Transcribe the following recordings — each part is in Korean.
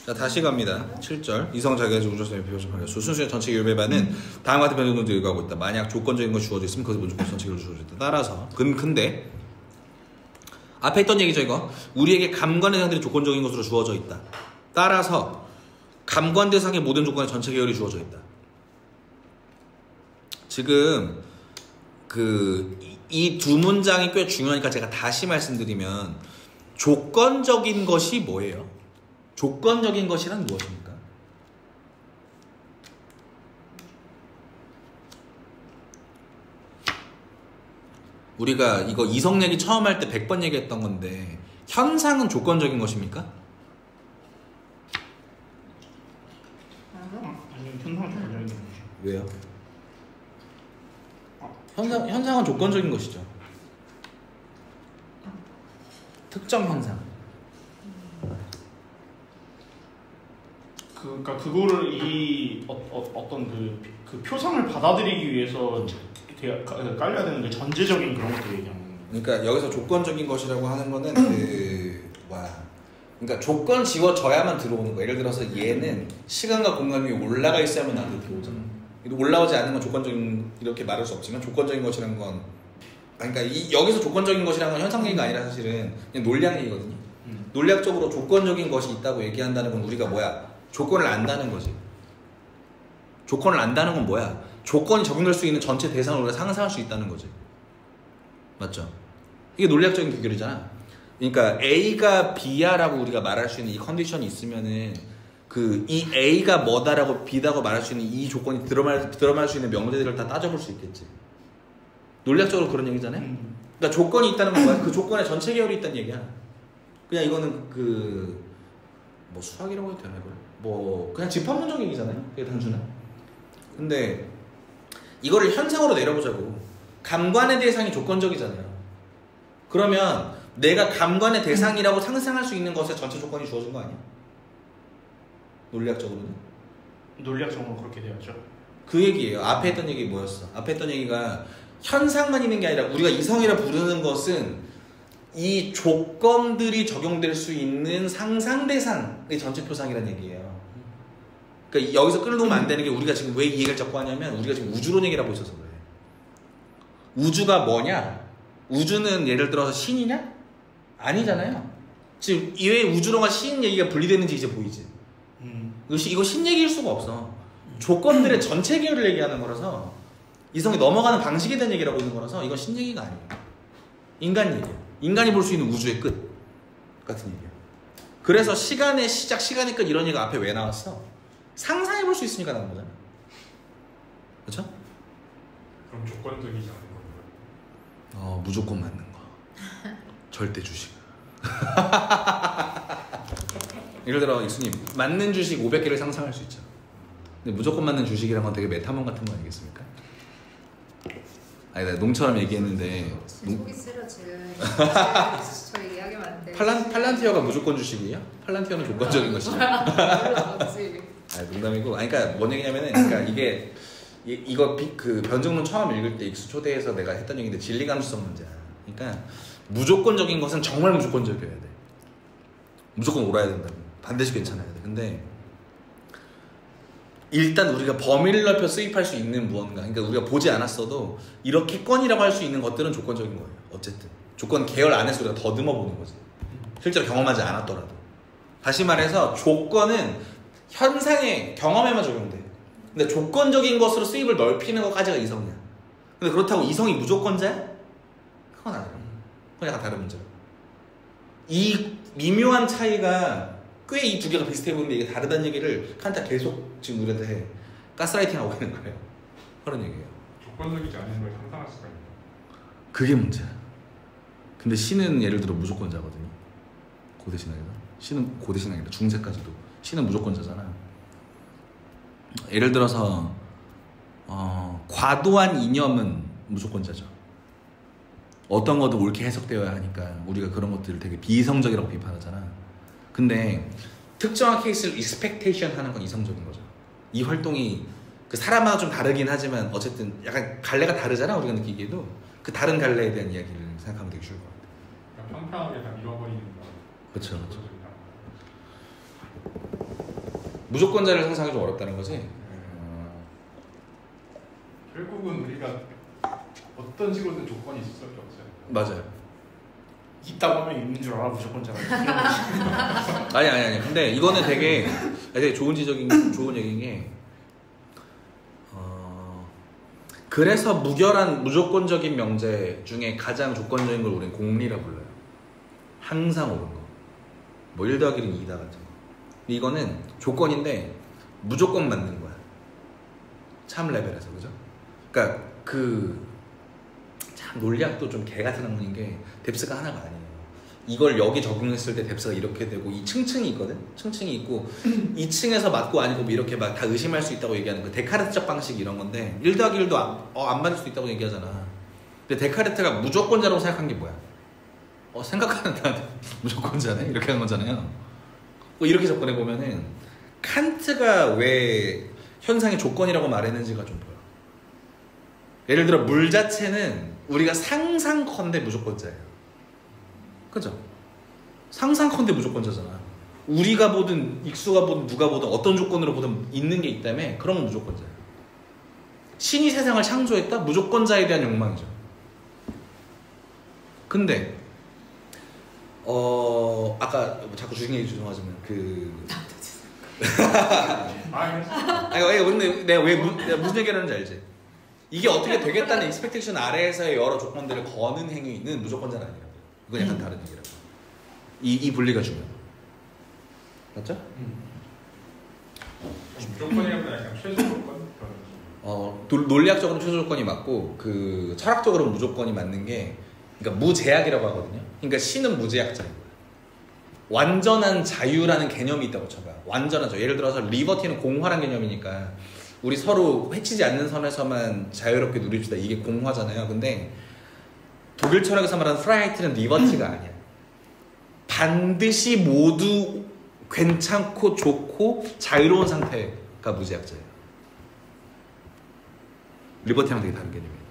자, 다시 갑니다. 7절. 이성 자기가 우주선의 비교적 순수의 전체 기울 배반은 다음과 같은 변동도 일구하고 있다. 만약 조건적인 것이 주어져 있으면 거기서 무조건 전체 기울이 주어져 있다. 따라서 근데 앞에 있던 얘기죠 이거. 우리에게 감관의 대상들이 조건적인 것으로 주어져 있다. 따라서 감관 대상의 모든 조건에 전체 계열이 주어져 있다. 지금 이 두 문장이 꽤 중요하니까 제가 다시 말씀드리면 조건적인 것이 뭐예요? 조건적인 것이란 무엇입니까? 우리가 이거 이성 얘기 처음 할 때 100번 얘기했던 건데 현상은 조건적인 것입니까? 아니요, 현상은 조건적인 것이죠. 왜요? 현상은 조건적인 것이죠. 특정 현상. 그러니까 그거를 어떤 그 표상을 받아들이기 위해서 깔려야 되는 게 전제적인 그런 것들 얘기하는 거예요. 그러니까 여기서 조건적인 것이라고 하는 거는 그러니까 조건 지워져야만 들어오는 거예요. 예를 들어서 얘는 시간과 공간 위에 올라가 있어야만 나한테 들어오잖아. 올라오지 않는 건 조건적인 이렇게 말할 수 없지만 조건적인 것이라는 건 그러니까 여기서 조건적인 것이라는 건 현상 얘기가 아니라 사실은 그냥 논리학 얘기거든요. 논리학적으로 조건적인 것이 있다고 얘기한다는 건 우리가 뭐야? 조건을 안다는 거지. 조건을 안다는 건 뭐야? 조건이 적용될 수 있는 전체 대상을 우리가 상상할 수 있다는 거지. 맞죠? 이게 논리학적인 귀결이잖아. 그러니까 A가 B야라고 우리가 말할 수 있는 이 컨디션이 있으면은 이 A가 뭐다라고 B다고 말할 수 있는 이 조건이 들어말 수 있는 명제들을 다 따져볼 수 있겠지. 논리학적으로 그런 얘기잖아요. 그러니까 조건이 있다는 건 뭐야? 그 조건의 전체 계열이 있다는 얘기야. 그냥 이거는 뭐 수학이라고 해도 되나 이걸? 뭐 그냥 집합문적 얘기잖아요. 되게 단순한. 근데 이거를 현상으로 내려보자고. 감관의 대상이 조건적이잖아요. 그러면 내가 감관의 대상이라고 상상할 수 있는 것에 전체 조건이 주어진 거 아니야? 논리학적으로는? 논리학적으로 그렇게 되었죠. 그 얘기예요. 앞에 했던 얘기 뭐였어? 앞에 했던 얘기가 현상만 있는 게 아니라 우리가 이성이라 부르는 것은 이 조건들이 적용될 수 있는 상상 대상의 전체 표상이라는 얘기예요. 그러니까 여기서 끌어놓으면 안 되는 게 우리가 지금 왜 이 얘기를 자꾸 하냐면 우리가 지금 우주론 얘기를 하고 있어서 그래. 우주가 뭐냐? 우주는 예를 들어서 신이냐? 아니잖아요. 지금 왜 우주론과 신 얘기가 분리되는지 이제 보이지? 이거 신 얘기일 수가 없어. 조건들의 전체 계열을 얘기하는 거라서 이성이 넘어가는 방식에 대한 얘기를 하고 있는 거라서 이건 신 얘기가 아니에요. 인간 얘기야. 인간이 볼 수 있는 우주의 끝 같은 얘기야. 그래서 시간의 시작, 시간의 끝 이런 얘기가 앞에 왜 나왔어? 상상해 볼 수 있으니까 나온 거잖아. 그렇죠? 그럼 조건적이지 않은 건가요? 무조건 맞는 거. 절대 주식. 예를 들어 익수님 맞는 주식 500개를 상상할 수 있죠. 근데 무조건 맞는 주식이란 건 되게 메타몬 같은 거 아니겠습니까? 아니 나 농처럼 얘기했는데 속이 쓰려 지금 저 얘기하기만 한데 팔란티어가 무조건 주식이에요? 팔란티어는 조건적인 것이죠. 농담이고 그러니까 뭔 얘기냐면은 그러니까 이게 이거 그 변증론 처음 읽을 때 익수 초대에서 내가 했던 얘기인데 진리감수성 문제야. 그러니까 무조건적인 것은 정말 무조건적이어야 돼. 무조건 옳아야 된다고. 반드시 괜찮아야 돼. 근데 일단 우리가 범위를 넓혀 수입할 수 있는 무언가, 그러니까 우리가 보지 않았어도 이렇게건이라고 할 수 있는 것들은 조건적인 거예요. 어쨌든 조건 계열 안에서 우리가 더듬어 보는 거지. 실제로 경험하지 않았더라도. 다시 말해서 조건은 현상의 경험에만 적용돼. 근데 조건적인 것으로 수입을 넓히는 것까지가 이성이야. 근데 그렇다고 이성이 무조건자야? 그건 아니야. 그건 약간 다른 문제야. 이 미묘한 차이가 꽤 이 두 개가 비슷해 보이는데 이게 다르다는 얘기를 칸트가 계속 지금 우리한테 해. 가스라이팅 하고 있는 거예요. 그런 얘기예요. 조건적이지 않은 걸 상상할 수가 있다. 그게 문제야. 근데 신은 예를 들어 무조건자거든요. 고대신학에서. 신은 고대신학이다. 중세까지도. 신은 무조건자잖아. 예를 들어서 과도한 이념은 무조건자죠. 어떤 것도 옳게 해석되어야 하니까 우리가 그런 것들을 되게 비이성적이라고 비판하잖아. 근데 특정한 케이스를 expectation 하는 건 이성적인 거죠. 이 활동이 그 사람마다 좀 다르긴 하지만 어쨌든 약간 갈래가 다르잖아. 우리가 느끼기에도 그 다른 갈래에 대한 이야기를 생각하면 되게 쉬울 것 같아. 그러니까 평평하게 다 밀어버리는 거. 그렇죠. 무조건자를 상상하기 좀 어렵다는 거지. 결국은 우리가 어떤 식으로든 조건이 있을 수밖에 없어요. 맞아요. 있다고 하면 있는 줄 알아 무조건자가. 아니. 근데 이거는 되게 좋은 얘기인 게 그래서 무결한 무조건적인 명제 중에 가장 조건적인 걸 우리는 공리라 불러요. 항상 옳은 거. 뭐 1 더하기 1은 2다 같은 거. 이거는 조건인데 무조건 맞는 거야. 참 레벨에서. 그죠? 그러니까 참 논리학도 좀 개 같은 학문인 게 뎁스가 하나가 아니에요. 이걸 여기 적용했을 때 뎁스가 이렇게 되고 이 층층이 있거든? 층층이 있고 2층에서 맞고 아니고 뭐 이렇게 막 다 의심할 수 있다고 얘기하는 거 데카르트적 방식 이런 건데 1 더하기 1도 안 맞을 수 있다고 얘기하잖아. 근데 데카르트가 무조건자라고 생각한 게 뭐야? 생각하는 나한테 무조건자네? 이렇게 하는 거잖아요. 이렇게 접근해보면은 칸트가 왜 현상의 조건이라고 말했는지가 좀 보여. 예를 들어 물 자체는 우리가 상상컨대 무조건자예요. 그죠? 상상컨대 무조건자잖아. 우리가 보든 익수가 보든 누가 보든 어떤 조건으로 보든 있는 게 있다며 그러면 무조건자예요. 신이 세상을 창조했다? 무조건자에 대한 욕망이죠. 근데 아까 자꾸 주식 얘기 죄송하지만 근데 내가 무슨 얘기를 하는지 알지? 이게 어떻게 되겠다는 익스펙테이션 아래에서의 여러 조건들을 거는 행위는 무조건자는 아니라고. 이건 약간 다른 얘기라고. 이 분리가 중요해. 맞죠? 무조건이라면 약간 최소 조건? 논리학적으로는 최소 조건이 맞고 철학적으로는 무조건이 맞는 게 그러니까 무제약이라고 하거든요. 그러니까 신은 무제약자인 거야. 완전한 자유라는 개념이 있다고 쳐봐요. 완전한 자유. 예를 들어서 리버티는 공화란 개념이니까 우리 서로 해치지 않는 선에서만 자유롭게 누립시다. 이게 공화잖아요. 근데 독일 철학에서 말하는 프라이트는 리버티가 아니야. 반드시 모두 괜찮고 좋고 자유로운 상태가 무제약자예요. 리버티랑 되게 다른 개념이에요.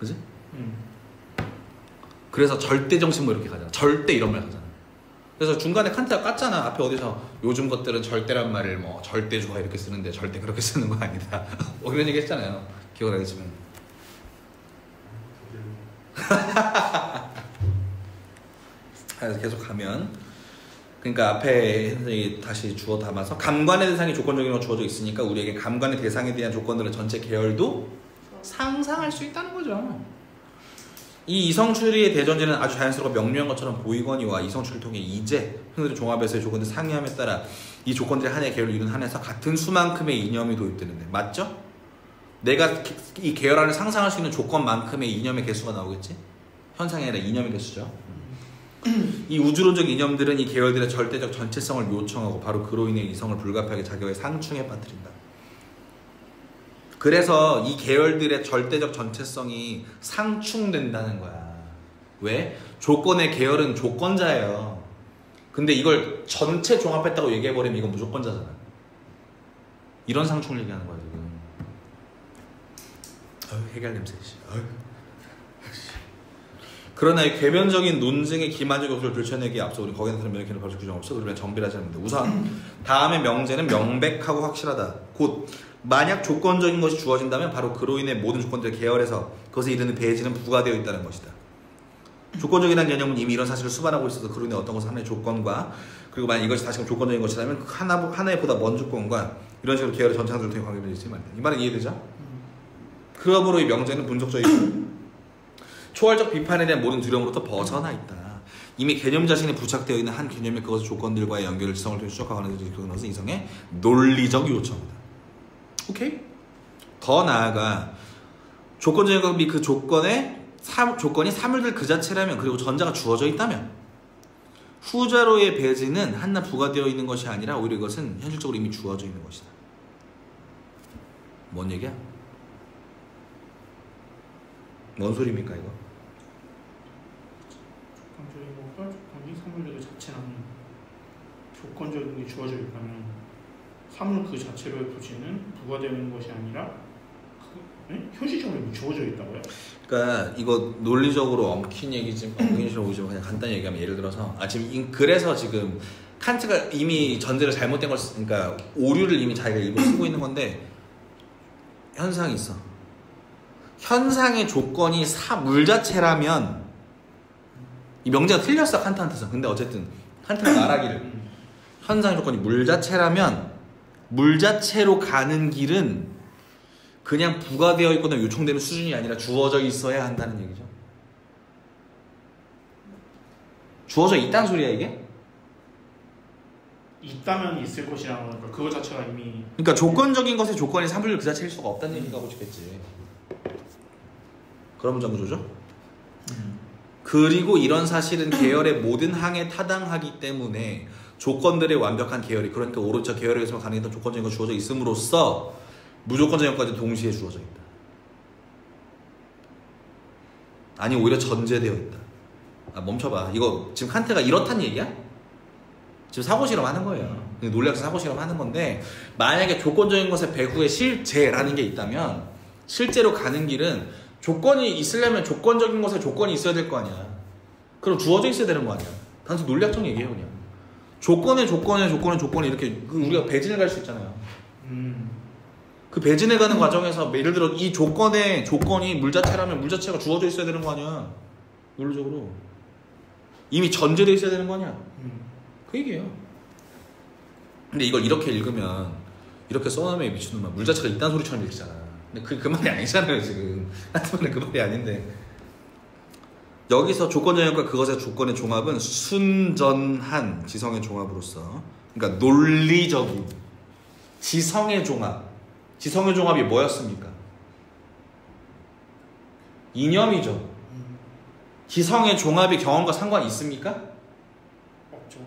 그지? 그래서 절대 정신 뭐 이렇게 가잖아. 절대 이런 말 하잖아. 그래서 중간에 칸트가 깠잖아. 앞에 어디서 요즘 것들은 절대란 말을 뭐 절대주가 이렇게 쓰는데 절대 그렇게 쓰는 거 아니다. 이런 얘기 했잖아요. 기억을 하겠지만. 그래서 계속 가면 그러니까 앞에 다시 주워 담아서 감관의 대상이 조건적인 거 주어져 있으니까 우리에게 감관의 대상에 대한 조건들은 전체 계열도 상상할 수 있다는 거죠. 이 이성추리의 대전제는 아주 자연스럽고 명료한 것처럼 보이거니와 이성추리를 통해 이제 형들의 종합에서의 조건들 상이함에 따라 이 조건들이 하나의 계열을 이룬 한에서 같은 수만큼의 이념이 도입되는데 맞죠? 내가 이 계열 안에 상상할 수 있는 조건만큼의 이념의 개수가 나오겠지? 현상이 아니라 이념의 개수죠. 이 우주론적 이념들은 이 계열들의 절대적 전체성을 요청하고 바로 그로 인해 이성을 불가피하게 자기의 상충에 빠뜨린다. 그래서 이 계열들의 절대적 전체성이 상충된다는 거야. 왜? 조건의 계열은 조건자예요. 근데 이걸 전체 종합했다고 얘기해버리면 이건 무조건자잖아. 이런 상충을 얘기하는 거야 지금. 해결 냄새. 그러나 이 궤변적인 논증의 기만적 요소를 들춰내기에 앞서 우리 거기에 나타난 명예기는 바로 규정 없어. 우리가 정비를 하지 않는다. 우선 다음의 명제는 명백하고 확실하다. 곧 만약 조건적인 것이 주어진다면 바로 그로 인해 모든 조건들의 계열에서 그것에 이르는 배제는 부과되어 있다는 것이다. 조건적이라는 개념은 이미 이런 사실을 수반하고 있어서 그로 인해 어떤 것은 하나의 조건과 그리고 만약 이것이 다시금 조건적인 것이라면 하나의 보다 먼 조건과 이런 식으로 계열의 전체들을 통해 관계를 맺으면 안 돼. 이 말은 이해되죠? 그러므로 이 명제는 분석적이고 초월적 비판에 대한 모든 두려움으로부터 벗어나 있다. 이미 개념 자신이 부착되어 있는 한 개념의 그것의 조건들과의 연결을 지성을 통해 추적하는 것은 이성의 논리적 요청이다. 오케이? 더 나아가 조건적인 것 및 그 조건이 사물들 그 자체라면 그리고 전자가 주어져 있다면 후자로의 배제는 한낱 부과되어 있는 것이 아니라 오히려 이것은 현실적으로 이미 주어져 있는 것이다. 뭔 얘기야? 뭔 소리입니까 이거? 조건적인 것과 조건이 사물들 그 자체라면 조건적인 게 주어져 있다면 사물 그 자체로의 부지는 부과되어 있는 것이 아니라 현실적으로 주어져 있다고요? 그러니까 이거 논리적으로 엉킨 얘기지만 엉킨 식으로 보이지만 그냥 간단히 얘기하면 예를 들어서 지금 그래서 지금 칸트가 이미 전제를 잘못된 걸 그러니까 오류를 이미 자기가 일부 쓰고 있는 건데 현상이 있어. 현상의 조건이 물 자체라면 이 명제가 틀렸어 칸트한테서. 근데 어쨌든 칸트가 말하기를 현상의 조건이 물 자체라면 물 자체로 가는 길은 그냥 부과되어 있거나 요청되는 수준이 아니라 주어져 있어야 한다는 얘기죠. 주어져 있다는 소리야 이게? 있다면 있을 것이라는 거니까 그거 자체가 이미 그러니까 조건적인 것의 조건이 3분의 그 자체일 수가 없다는 얘기가 하고 싶겠지. 그런 문장 구조죠. 그리고 이런 사실은 계열의 모든 항에 타당하기 때문에 조건들의 완벽한 계열이 그러니까 오른쪽 계열에서 가능했던 조건적인 거 주어져 있음으로써 무조건적인 것까지 동시에 주어져 있다. 아니 오히려 전제되어 있다. 아 멈춰봐. 이거 지금 칸트가 이렇단 얘기야? 지금 사고 실험하는 거예요. 논리학에서 사고 실험하는 건데 만약에 조건적인 것의 배후에 실제라는 게 있다면 실제로 가는 길은 조건이 있으려면 조건적인 것에 조건이 있어야 될 거 아니야. 그럼 주어져 있어야 되는 거 아니야. 단순 논리학적 얘기예요 그냥. 조건에 이렇게 우리가 배진을 갈 수 있잖아요. 그 배진해 가는 과정에서 예를 들어 이 조건이 물 자체라면 물 자체가 주어져 있어야 되는 거 아니야. 논리적으로 이미 전제되어 있어야 되는 거 아니야. 그 얘기예요. 근데 이걸 이렇게 읽으면 이렇게 써놓으면 미친놈아 물 자체가 있다는 소리처럼 읽히잖아. 근데 그 말이 아니잖아요 지금. 하여튼 그 말이 아닌데 여기서 조건적인 것과 그것의 조건의 종합은 순전한 지성의 종합으로서 그러니까 논리적인 지성의 종합이 뭐였습니까? 이념이죠. 지성의 종합이 경험과 상관이 있습니까? 없죠.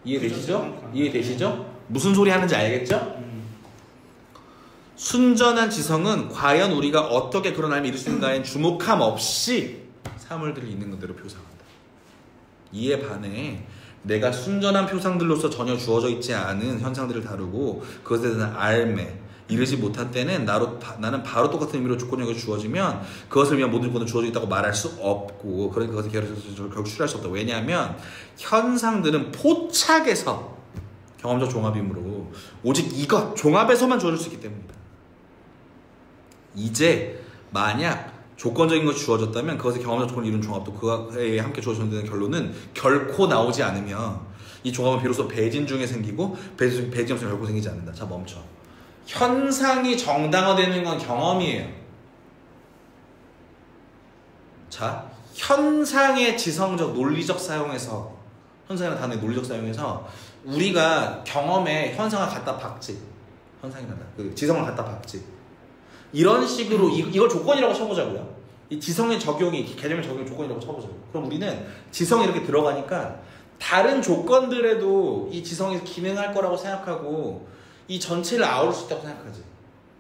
이해되시죠? 이해되시죠? 무슨 소리 하는지 알겠죠? 순전한 지성은 과연 우리가 어떻게 그런 삶을 이룰 수 있는가에 주목함 없이 사물들이 있는 그대로 표상한다. 이에 반해 내가 순전한 표상들로서 전혀 주어져 있지 않은 현상들을 다루고 그것에 대한 알매 이르지 못한 때는 나는 바로 똑같은 의미로 조건적으로 주어지면 그것을 위한 모든 조건은 주어져 있다고 말할 수 없고 그러니까 그것을 계열에서 결국 추리할 수 없다. 왜냐하면 현상들은 포착에서 경험적 종합이므로 오직 이것 종합에서만 주어질 수 있기 때문이다. 이제 만약 조건적인 것이 주어졌다면 그것의 경험적 조건을 이룬 종합도 그에 함께 주어진다는 결론은 결코 나오지 않으며 이 종합은 비로소 배진 중에 생기고 배진 없으면 결코 생기지 않는다. 자 멈춰. 현상이 정당화되는 건 경험이에요. 자, 현상의 지성적 논리적 사용에서 현상이라는 단어의 논리적 사용에서 우리가 경험에 현상을 갖다 박지. 현상이 갖다 지성을 갖다 박지. 이런 식으로 이걸 조건이라고 쳐보자고요. 이 지성의 적용이 개념의 적용이 조건이라고 쳐보자고요. 그럼 우리는 지성이 이렇게 들어가니까 다른 조건들에도 이 지성이 기능할 거라고 생각하고 이 전체를 아우를 수 있다고 생각하지.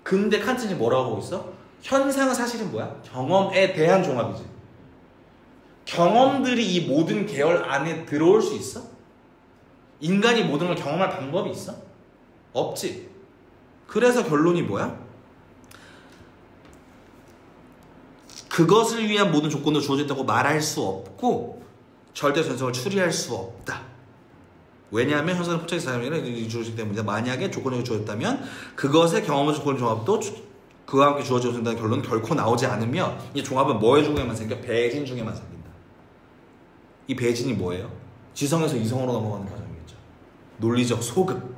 근데 칸트는 뭐라고 하고 있어? 현상은 사실은 뭐야? 경험에 대한 종합이지. 경험들이 이 모든 계열 안에 들어올 수 있어? 인간이 모든 걸 경험할 방법이 있어? 없지. 그래서 결론이 뭐야? 그것을 위한 모든 조건도 주어졌다고 말할 수 없고 절대 전성을 추리할 수 없다. 왜냐하면 현상은 포착의 사람이라 주어지기 때문이다. 만약에 조건이 주어졌다면 그것의 경험적 조건 종합도 그와 함께 주어진다는 결론은 결코 나오지 않으며 이 종합은 뭐의 중에만 생겨? 배진 중에만 생긴다. 이 배진이 뭐예요? 지성에서 이성으로 넘어가는 과정이겠죠. 논리적 소급.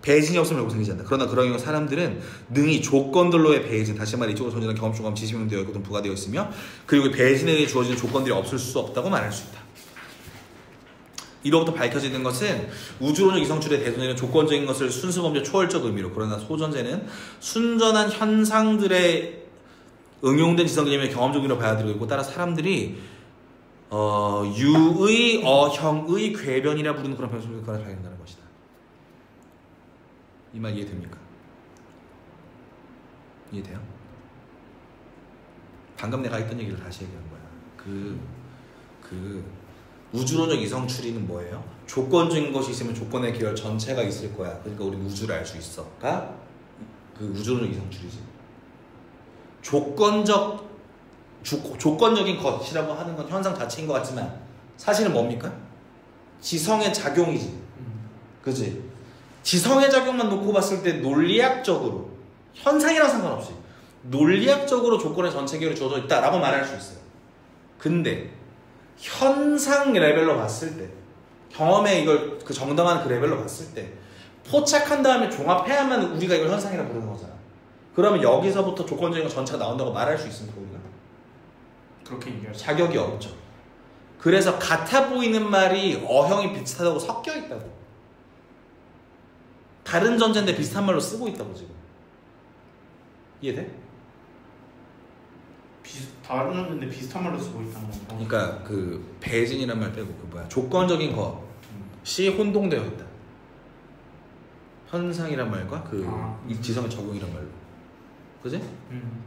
배진이 없으면 결국 생기지 않는다. 그러나 그런 경우 사람들은 능히 조건들로의 배진, 다시 말해 이쪽으로 존재하는 경험, 종합, 지식명 되어 있고 부과되어 있으며 그리고 배진에 주어지는 조건들이 없을 수 없다고 말할 수 있다. 이로부터 밝혀지는 것은 우주론적 이성출의 대손에는 조건적인 것을 순수범죄 초월적 의미로 그러나 소전제는 순전한 현상들에 응용된 지성 개념의 경험적 의미로 받아들이고 있고 따라 사람들이 유의, 형의 궤변이라 부르는 그런 변수를 발견한다는 것이다. 이 말 이해됩니까? 이해돼요? 방금 내가 했던 얘기를 다시 얘기한 거야. 우주론적 이성추리는 뭐예요? 조건적인 것이 있으면 조건의 계열 전체가 있을 거야. 그러니까 우리는 우주를 알 수 있어가 그 우주론적 이성추리지. 조건적인 것이라고 하는 건 현상 자체인 것 같지만 사실은 뭡니까? 지성의 작용이지. 그지? 지성의 작용만 놓고 봤을 때 논리학적으로 현상이랑 상관없이 논리학적으로 조건의 전체 기울이 주어져 있다라고 말할 수 있어요. 근데 현상 레벨로 봤을 때 경험의 이걸 그 정당한 그 레벨로 봤을 때 포착한 다음에 종합해야만 우리가 이걸 현상이라고 부르는 거잖아. 그러면 여기서부터 조건적인 거 전체가 나온다고 말할 수 있습니까 우리가? 그렇게 얘기할 수 자격이 없죠. 그래서 같아 보이는 말이 어형이 비슷하다고 섞여 있다고. 다른 전제인데 비슷한 말로 쓰고 있다고 지금. 이해돼? 다른 건데 비슷한 말로 쓰고 있다는 거. 그러니까 그 배진이란 말 빼고 그 뭐야 조건적인 것이 혼동되어 있다. 현상이란 말과 그 이 지성의 적용이란 말로. 그지?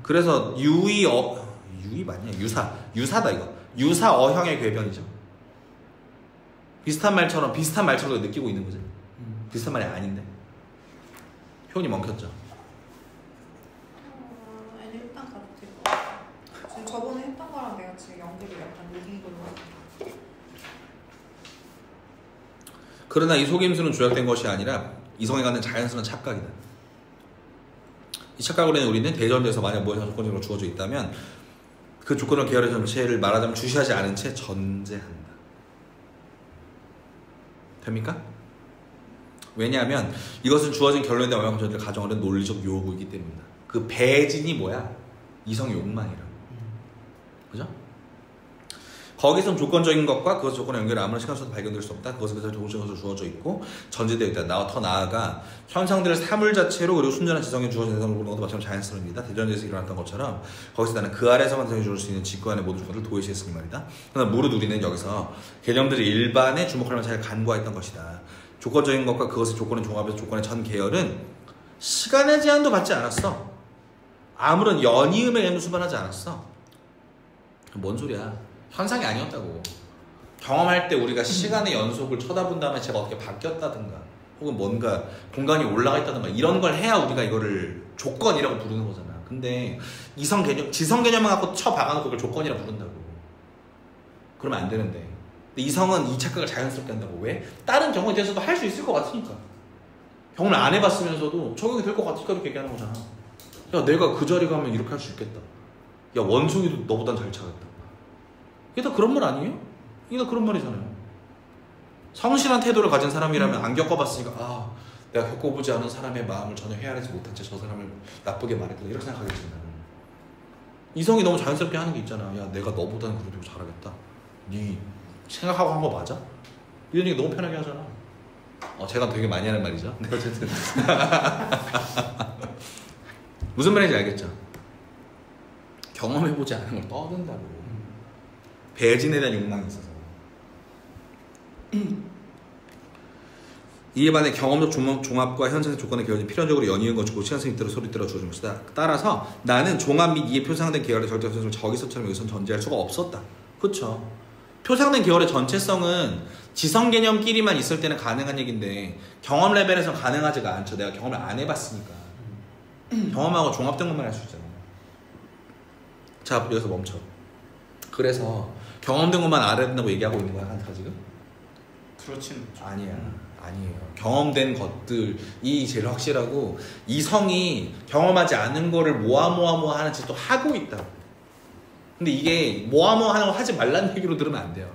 그래서 유의 맞냐? 유사다 이거. 유사 어형의 궤변이죠. 비슷한 말처럼 느끼고 있는 거지. 비슷한 말이 아닌데. 효은이 멈췄죠. 아니 일단 같을 것 같아. 지금 저번에 했던 거랑 내가 지금 연결이 약간 느린 걸로. 그러나 이 속임수는 조약된 것이 아니라 이성에 갖는 자연스러운 착각이다. 이 착각으로 인해 우리는 대전제에서 만약 무엇이 조건적으로 주어져 있다면 그 조건적 계열의 전체를 말하자면 주시하지 않은 채 전제한다. 됩니까? 왜냐하면 이것은 주어진 결론에 대한 완벽한 전제를 가정하는 논리적 요구이기 때문이다. 그 배진이 뭐야? 이성의 욕망이라고. 그죠? 거기선 조건적인 것과 그것 조건의 연결이 아무런 시간 속에서 발견될 수 없다. 그것은 그대로 동시에 것으로 주어져 있고 전제되어 있다. 더 나아가 현상들을 사물 자체로 그리고 순전한 지성에 주어진 대상으로 보는 것도 마찬가지로 자연스러운 일이다. 대전제에서 일어났던 것처럼 거기서 나는 그 아래서만 대상에 주어질 수 있는 직구 안의 모든 조건을 도외시했으니 말이다. 그러나 무릇 우리는 여기서 개념들이 일반에 주목할 만한 잘 간과했던 것이다. 조건적인 것과 그것의 조건의 종합에서 조건의 전 계열은 시간의 제한도 받지 않았어. 아무런 연이음의 개념도 수반하지 않았어. 뭔 소리야? 현상이 아니었다고. 경험할 때 우리가 시간의 연속을 쳐다본 다음에 제가 어떻게 바뀌었다든가 혹은 뭔가 공간이 올라가 있다든가 이런 걸 해야 우리가 이거를 조건이라고 부르는 거잖아. 근데 이성 개념, 지성 개념만 갖고 쳐박아놓고 그걸 조건이라고 부른다고. 그러면 안 되는데. 근데 이성은 이 착각을 자연스럽게 한다고. 왜? 다른 경험에 대해서도 할 수 있을 것 같으니까. 경험을 안 해봤으면서도 적용이 될 것 같으니까 이렇게 얘기하는 거잖아. 야, 내가 그 자리 가면 이렇게 할 수 있겠다. 야, 원숭이도 너보단 잘 차겠다. 이게 다 그런 말 아니에요? 이게 다 그런 말이잖아요. 성실한 태도를 가진 사람이라면 안 겪어봤으니까 내가 겪어보지 않은 사람의 마음을 전혀 헤아리지 못한 채 저 사람을 나쁘게 말했구나 이렇게 생각하겠지만 이성이 너무 자연스럽게 하는 게 있잖아. 야, 내가 너보다는 그래도 잘하겠다. 네 생각하고 한 거 맞아? 이런 얘기 너무 편하게 하잖아. 제가 되게 많이 하는 말이죠. 근데 어쨌든 무슨 말인지 알겠죠? 경험해보지 않은 걸 떠든다고. 배진에 대한 욕망이 있어서. 이에 반해 경험적 종합과 현상의 조건의 계열이 필연적으로 연이은 것이고 시간성에 따라 소리 따라 주어진 것이다. 따라서 나는 종합 및 이에 표상된 계열의 절대성을 저기서처럼 여기서 전제할 수가 없었다. 그렇죠. 표상된 계열의 전체성은 지성 개념끼리만 있을 때는 가능한 얘기인데 경험 레벨에서는 가능하지가 않죠. 내가 경험을 안 해봤으니까. 경험하고 종합된 것만 할 수 있잖아. 자, 여기서 멈춰. 그래서 경험된 것만 알아야 된다고 얘기하고 있는 거야, 칸트가 지금? 그렇지는 아니에요. 경험된 것들이 제일 확실하고 이성이 경험하지 않은 거를 모아 하는 짓도 하고 있다. 근데 이게 모아 하는 거 하지 말라는 얘기로 들으면 안 돼요.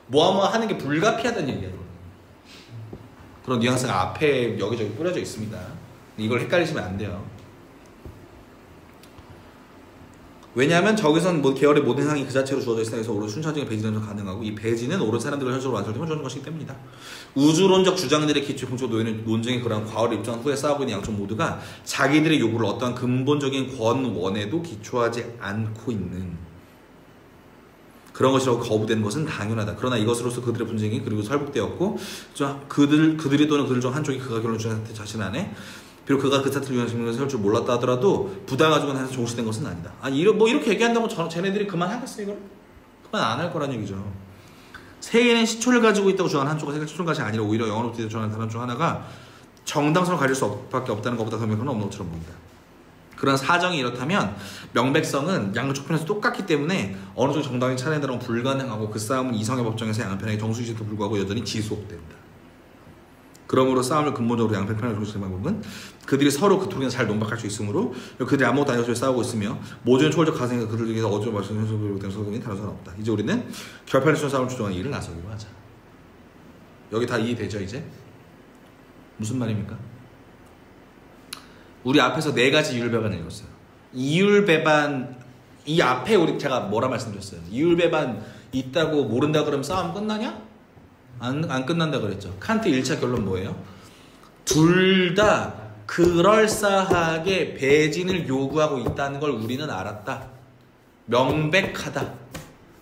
모아 하는 게 불가피하다는 얘기야. 그런 뉘앙스가 앞에 여기저기 뿌려져 있습니다. 이걸 헷갈리시면 안 돼요. 왜냐하면 저기선 계열의 모든 행상이 그 자체로 주어져 있으나 그래서 옳은 순차적인 배진은 가능하고 이 배진은 옳은 사람들을 현실적으로 완성되면 주어진 것이기 때문이다. 우주론적 주장들의 기초에 공적으로 놓이는 논쟁의 그러한 과거를 입증한 후에 싸우고 있는 양쪽 모두가 자기들의 요구를 어떠한 근본적인 권원에도 기초하지 않고 있는 그런 것이라고 거부된 것은 당연하다. 그러나 이것으로서 그들의 분쟁이 그리고 설복되었고 그들이 또는 그들 중 한쪽이 그가 결론을 자신 안에 비록 그가 그 사태를 위한 증명을 세울 줄 몰랐다 하더라도 부당을 가지고 해서 종시된 것은 아니다. 이렇게 얘기한다고 쟤네들이 그만하겠어 이걸? 그만 안 할 거란 얘기죠. 세계는 시초를 가지고 있다고 주장하는 한쪽과 세계가 시초는 것이 아니라 오히려 영원으로부터 주장하는 사람 중 하나가 정당성을 가질 수밖에 없다는 것보다 더 명확한 없는 것처럼 보인다. 그런 사정이 이렇다면 명백성은 양쪽 편에서 똑같기 때문에 어느 정도 정당히 차례대로는 불가능하고 그 싸움은 이성의 법정에서 양편에게 정수지에도 불구하고 여전히 지속된다. 그러므로 싸움을 근본적으로 양편 편을 조직하는 방법은 그들이 서로 그토록이나 잘 논박할 수 있으므로 그들이 아무것도 아니고 싸우고 있으며 모든 초월적 가상에서 그들 중에서 어쩌고 말씀하신 소리로 된 소금이 다른 사람 없다. 이제 우리는 결판에 쏜 싸움을 주장하는 일을 나서기로 하자. 여기 다 이해되죠 이제? 무슨 말입니까? 우리 앞에서 4가지 이율배반을 읽었어요. 이율배반 이 앞에 우리 제가 뭐라 말씀드렸어요? 이율배반 있다고 모른다 그러면 싸움 끝나냐? 안 끝난다 그랬죠. 칸트 1차 결론 뭐예요? 둘 다 그럴싸하게 배진을 요구하고 있다는 걸 우리는 알았다. 명백하다.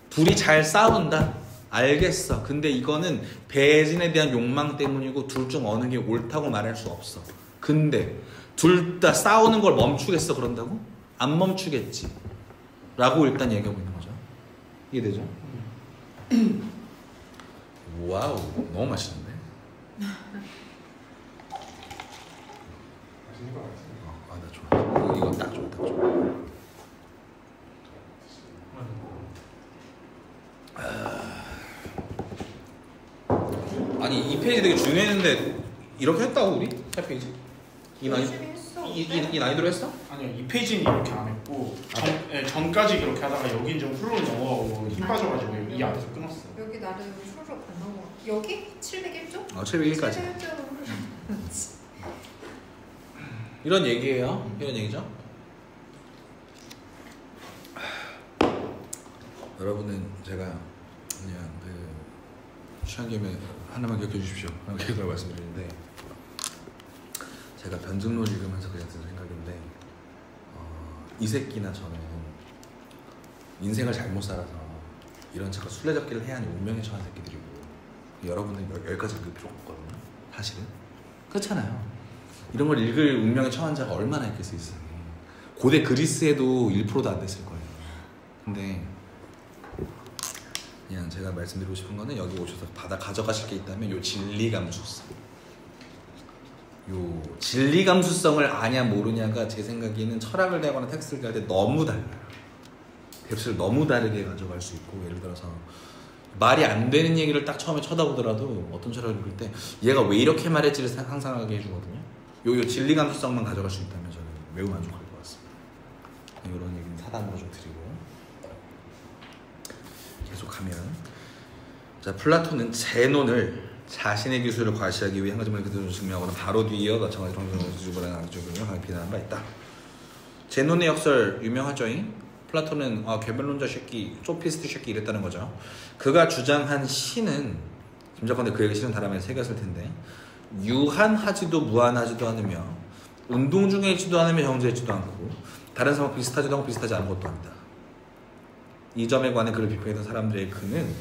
둘이 잘 싸운다. 알겠어. 근데 이거는 배진에 대한 욕망 때문이고 둘 중 어느 게 옳다고 말할 수 없어. 근데 둘 다 싸우는 걸 멈추겠어 그런다고? 안 멈추겠지. 라고 일단 얘기하고 있는 거죠. 이해되죠? 와우, 너무 맛있는데? 맛있는 거 같습니다. 아, 나 좋아. 이거 딱 좋아, 딱 좋아. 아니, 이 페이지 되게 중요했는데 이렇게 했다고 우리? 4페이지? 이 난이도로 했어? 아니요, 이 페이지는 이렇게 안 했고 전까지 그렇게 하다가 여긴 좀 훌렁 넘어가고 힘 빠져가지고 이 앞에서 끊었어요. 여기 나름 수르륵 안 넘어가. 여기 701쪽? 701까지. 701쪽은 이런 얘기예요. 이런 얘기죠. 여러분은 제가 그냥 취한 김에 하나만 기억해 주십시오. 계속 말씀드리는데 제가 변증론 읽으면서 그냥 든 생각인데 이 새끼나 저는 인생을 잘못 살아서 이런 자꾸 술래잡기를 해야 하는 운명에 처한 새끼들이고 여러분은 여기까지 읽을 필요가 없거든요. 사실은 그렇잖아요. 이런 걸 읽을 운명에 처한 자가 얼마나 있겠어요. 고대 그리스에도 1%도 안 됐을 거예요. 근데 그냥 제가 말씀드리고 싶은 거는 여기 오셔서 받아 가져가실 게 있다면 요 진리감수성, 요 진리감수성을 아냐 모르냐가 제 생각에는 철학을 대하거나 텍스트를 대할 때 너무 달라요. 뎁스를 너무 다르게 가져갈 수 있고, 예를 들어서 말이 안 되는 얘기를 딱 처음에 쳐다보더라도 어떤 철학을 읽을 때 얘가 왜 이렇게 말했지를 상상하게 해주거든요. 요 진리감수성만 가져갈 수 있다면 저는 매우 만족할 것 같습니다. 이런 얘기는 사단으로 좀 드리고 계속하면, 자, 플라톤은 제논을 자신의 기술을 과시하기 위해 한 가지 말을 그대로 증명하거나 바로 뒤이어 마찬가지로 정정주부라는 아주적으로 강히 비난한 바 있다. 제논의 역설 유명하죠잉? 플라톤은 괴멸론자 새끼, 소피스트 새끼 이랬다는 거죠. 그가 주장한 신은, 짐작컨대 그에게 신은 다람에 새겼을 텐데, 유한하지도 무한하지도 않으며 운동 중에 있지도 않으며 정제있지도 않고 다른 사람과 비슷하지도 않고 비슷하지 않은 것도 아니다. 이 점에 관해 그를 비판했던 사람들의 그는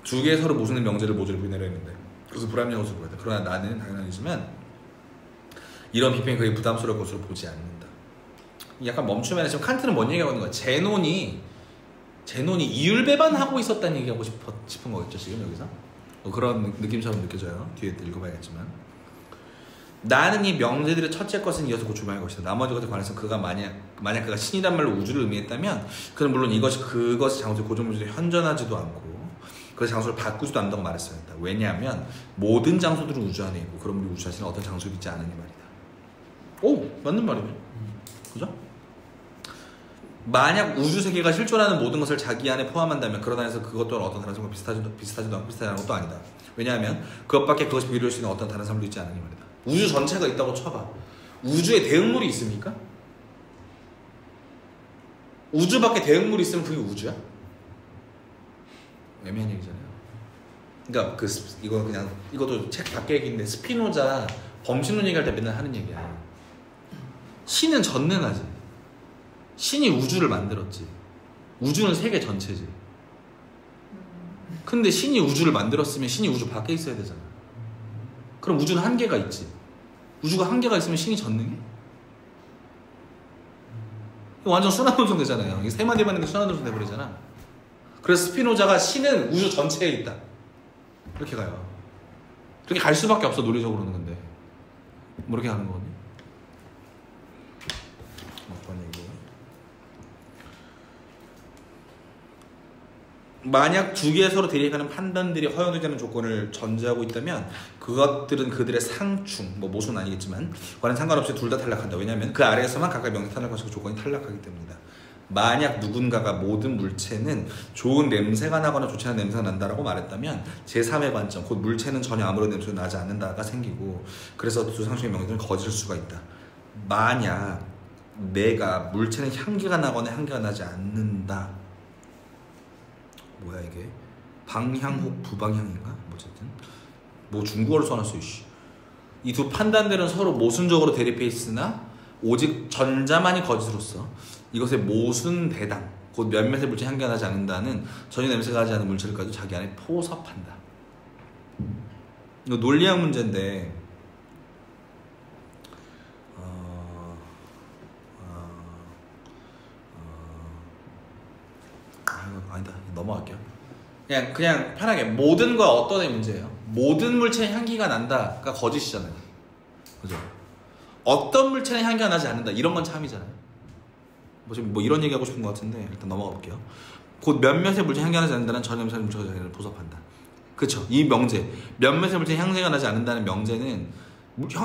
두 개의 서로 모순의 명제를 모조리 부인하려 했는데 그것을 불합리한 것으로 보였다. 그러나 나는 당연하지만 이런 비판이 그에게 부담스러울 것으로 보지 않는다. 약간 멈추면 지금 칸트는 뭔 얘기하고 있는 거야? 제논이 이율배반하고 있었다는 얘기하고 싶은 거겠죠 지금 여기서? 그런 느낌처럼 느껴져요. 뒤에 읽어봐야겠지만, 나는 이 명제들의 첫째 것은 이어서 고출할 것이다. 나머지 것에 관해서 그가 만약 그가 신이란 말로 우주를 의미했다면 그는 물론 그것이 장소의 고정무지에 현존하지도 않고 그 장소를 바꾸지도 않는다고 말했어야 했다. 왜냐하면 모든 장소들은 우주 안에 있고 그러므로 우주 자신은 어떤 장소에 있지 않으니 말이다. 오, 맞는 말이네. 그죠? 만약 우주 세계가 실존하는 모든 것을 자기 안에 포함한다면 그러다 해서 그것 또한 어떤 다른 삶과 비슷하지 않은 것도 아니다. 왜냐하면 그것밖에 그것이 비교할 수 있는 어떤 다른 삶도 있지 않으니 말이다. 우주 전체가 있다고 쳐봐. 우주에 대응물이 있습니까? 우주밖에 대응물이 있으면 그게 우주야? 애매한 얘기잖아요. 그러니까 이것도 책 밖에 얘기인데 스피노자 범신론 얘기할 때 맨날 하는 얘기야. 신은 전능하지. 신이 우주를 만들었지. 우주는 세계 전체지. 근데 신이 우주를 만들었으면 신이 우주 밖에 있어야 되잖아. 그럼 우주는 한계가 있지. 우주가 한계가 있으면 신이 전능해? 완전 순환노선 되잖아요. 이게 세 마디만 있는데 순환노선 돼버리잖아. 그래서 스피노자가 신은 우주 전체에 있다. 이렇게 가요. 그렇게 갈 수밖에 없어, 논리적으로는. 근데 뭐 이렇게 가는 거거든요. 조건 얘기. 만약 두 개의 서로 대립하는 판단들이 허용되지 않는 조건을 전제하고 있다면 그것들은 그들의 상충, 뭐 모순은 아니겠지만 과는 상관없이 둘 다 탈락한다. 왜냐하면 그 아래에서만 각각 명령 탈락 것이고 조건이 탈락하기 때문이다. 만약 누군가가 모든 물체는 좋은 냄새가 나거나 좋지 않은 냄새가 난다라고 말했다면 제3의 관점, 곧 물체는 전혀 아무런 냄새가 나지 않는다가 생기고 그래서 두 상충의 명령은 거짓일 수가 있다. 만약 내가 물체는 향기가 나거나 향기가 나지 않는다. 뭐야 이게? 방향 혹 부방향인가? 뭐 어쨌든 뭐 중국어를 써놨어. 이 두 판단들은 서로 모순적으로 대립해 있으나 오직 전자만이 거짓으로서 이것의 모순 대당, 곧 몇몇의 물체 향기가 나지 않는다는 전혀 냄새가 나지 않는 물체를 가지고 자기 안에 포섭한다. 이거 논리학 문제인데 아니다, 넘어갈게요. 그냥 편하게 모든 거 어떤 애 문제예요. 모든 물체의 향기가 난다가 거짓이잖아요. 그죠? 어떤 물체는 향기가 나지 않는다 이런 건 참이잖아요. 지금 뭐 이런 얘기하고 싶은 것 같은데 일단 넘어가 볼게요. 곧 몇몇의 물체 향기가 나지 않는다는 전혀 냄새의 물체가 자기를 포섭한다. 그쵸? 이 명제 몇몇의 물체 향기가 나지 않는다는 명제는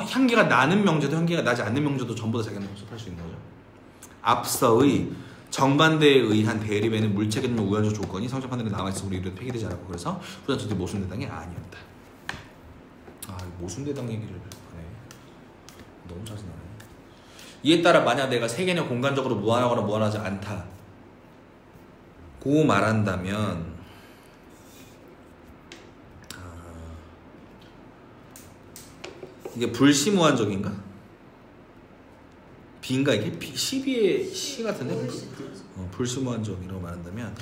향기가 나는 명제도 향기가 나지 않는 명제도 전부 다 자기는 포섭할 수 있는 거죠. 앞서의 정반대에 의한 대립에는 물체 개념 우연적 조건이 성적 판단에 남아있으므로 이르도 폐기되지 않았고 그래서 후전처들이 모순대당이 아니었다. 모순대당 얘기를 하네. 너무 짜증나네. 이에 따라 만약 내가 세계는 공간적으로 무한하거나 무한하지 않다 고 말한다면 이게 불시무한적인가? B인가 이게? 12의 C 같은데? 불시무한적이라고 말한다면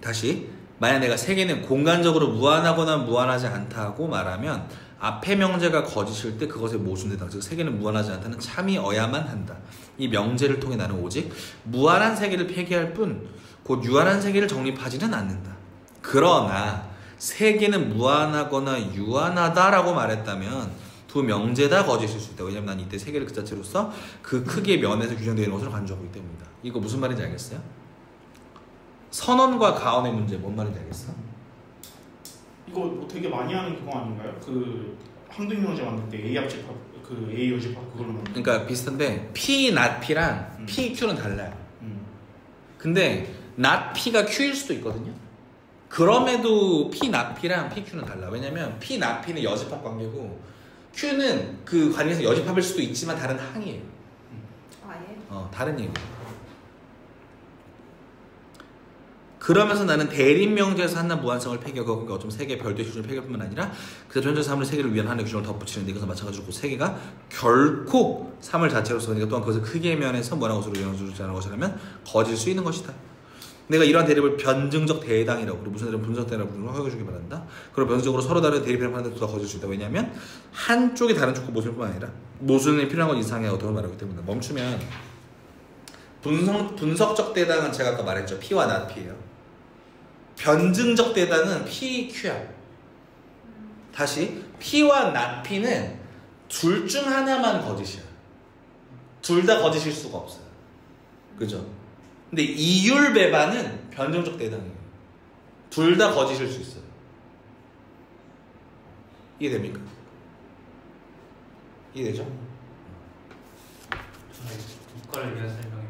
다시 만약 내가 세계는 공간적으로 무한하거나 무한하지 않다고 말하면 앞의 명제가 거짓일 때 그것의 모순되다. 즉 세계는 무한하지 않다는 참이어야만 한다. 이 명제를 통해 나는 오직 무한한 세계를 폐기할 뿐 곧 유한한 세계를 정립하지는 않는다. 그러나 세계는 무한하거나 유한하다라고 말했다면 두 명제 다 거짓일 수 있다. 왜냐면 난 이때 세계를 그 자체로서 그 크기의 면에서 규정되어 있는 것으로 간주하고 있기 때문이다. 이거 무슨 말인지 알겠어요? 선언과 가언의 문제 뭔 말인지 알겠어? 이거 뭐 되게 많이 하는 그거 아닌가요? 그 항등명제 만들 때 A 합집합, 그 A 여집합 그걸로 만들. 그러니까 비슷한데 P, not P랑 P, Q는 달라요. 근데 not P가 Q일 수도 있거든요. 그럼에도 P, not P랑 P, Q는 달라. 왜냐면 P, not P는 여집합 관계고 Q는 그 관계에서 여집합일 수도 있지만 다른 항이에요. 아예? 다른 얘기예요. 그러면서 나는 대립명제에서 한낱 무한성을 폐기하고 그러니까 어쩌면 세계의 별도의 규준을 폐기할 뿐만 아니라 그 현재 삶을 세계를 위한 하나의 규준을 덧붙이는데 이것은 마찬가지로 세계가 결코 삶을 자체로서 그러니까 또한 그것을 크기의 면에서 무한한 것으로 이루어지지 않은 것이라면 거질 수 있는 것이다. 내가 이러한 대립을 변증적 대당이라고 그리고 무슨 대립은 분석 대당이라고 허용해주기 바란다. 그리고 변증적으로 서로 다른 대립이라는 판단도 더 거질 수 있다. 왜냐하면 한쪽이 다른 쪽과 모순일 뿐만 아니라 모순이 필요한 것 이상의 어떤 말하기 때문에 멈추면 분석적 대당은 제가 아까 말했죠. P와 not P예요. 변증적 대당은 P, Q야. 다시 P와 not P는 둘 중 하나만 거짓이야. 둘 다 거짓일 수가 없어요. 그죠? 근데 이율 배반은 변증적 대당이에요. 둘 다 거짓일 수 있어요. 이해됩니까? 이해되죠? 이과를 위한 설명이네요.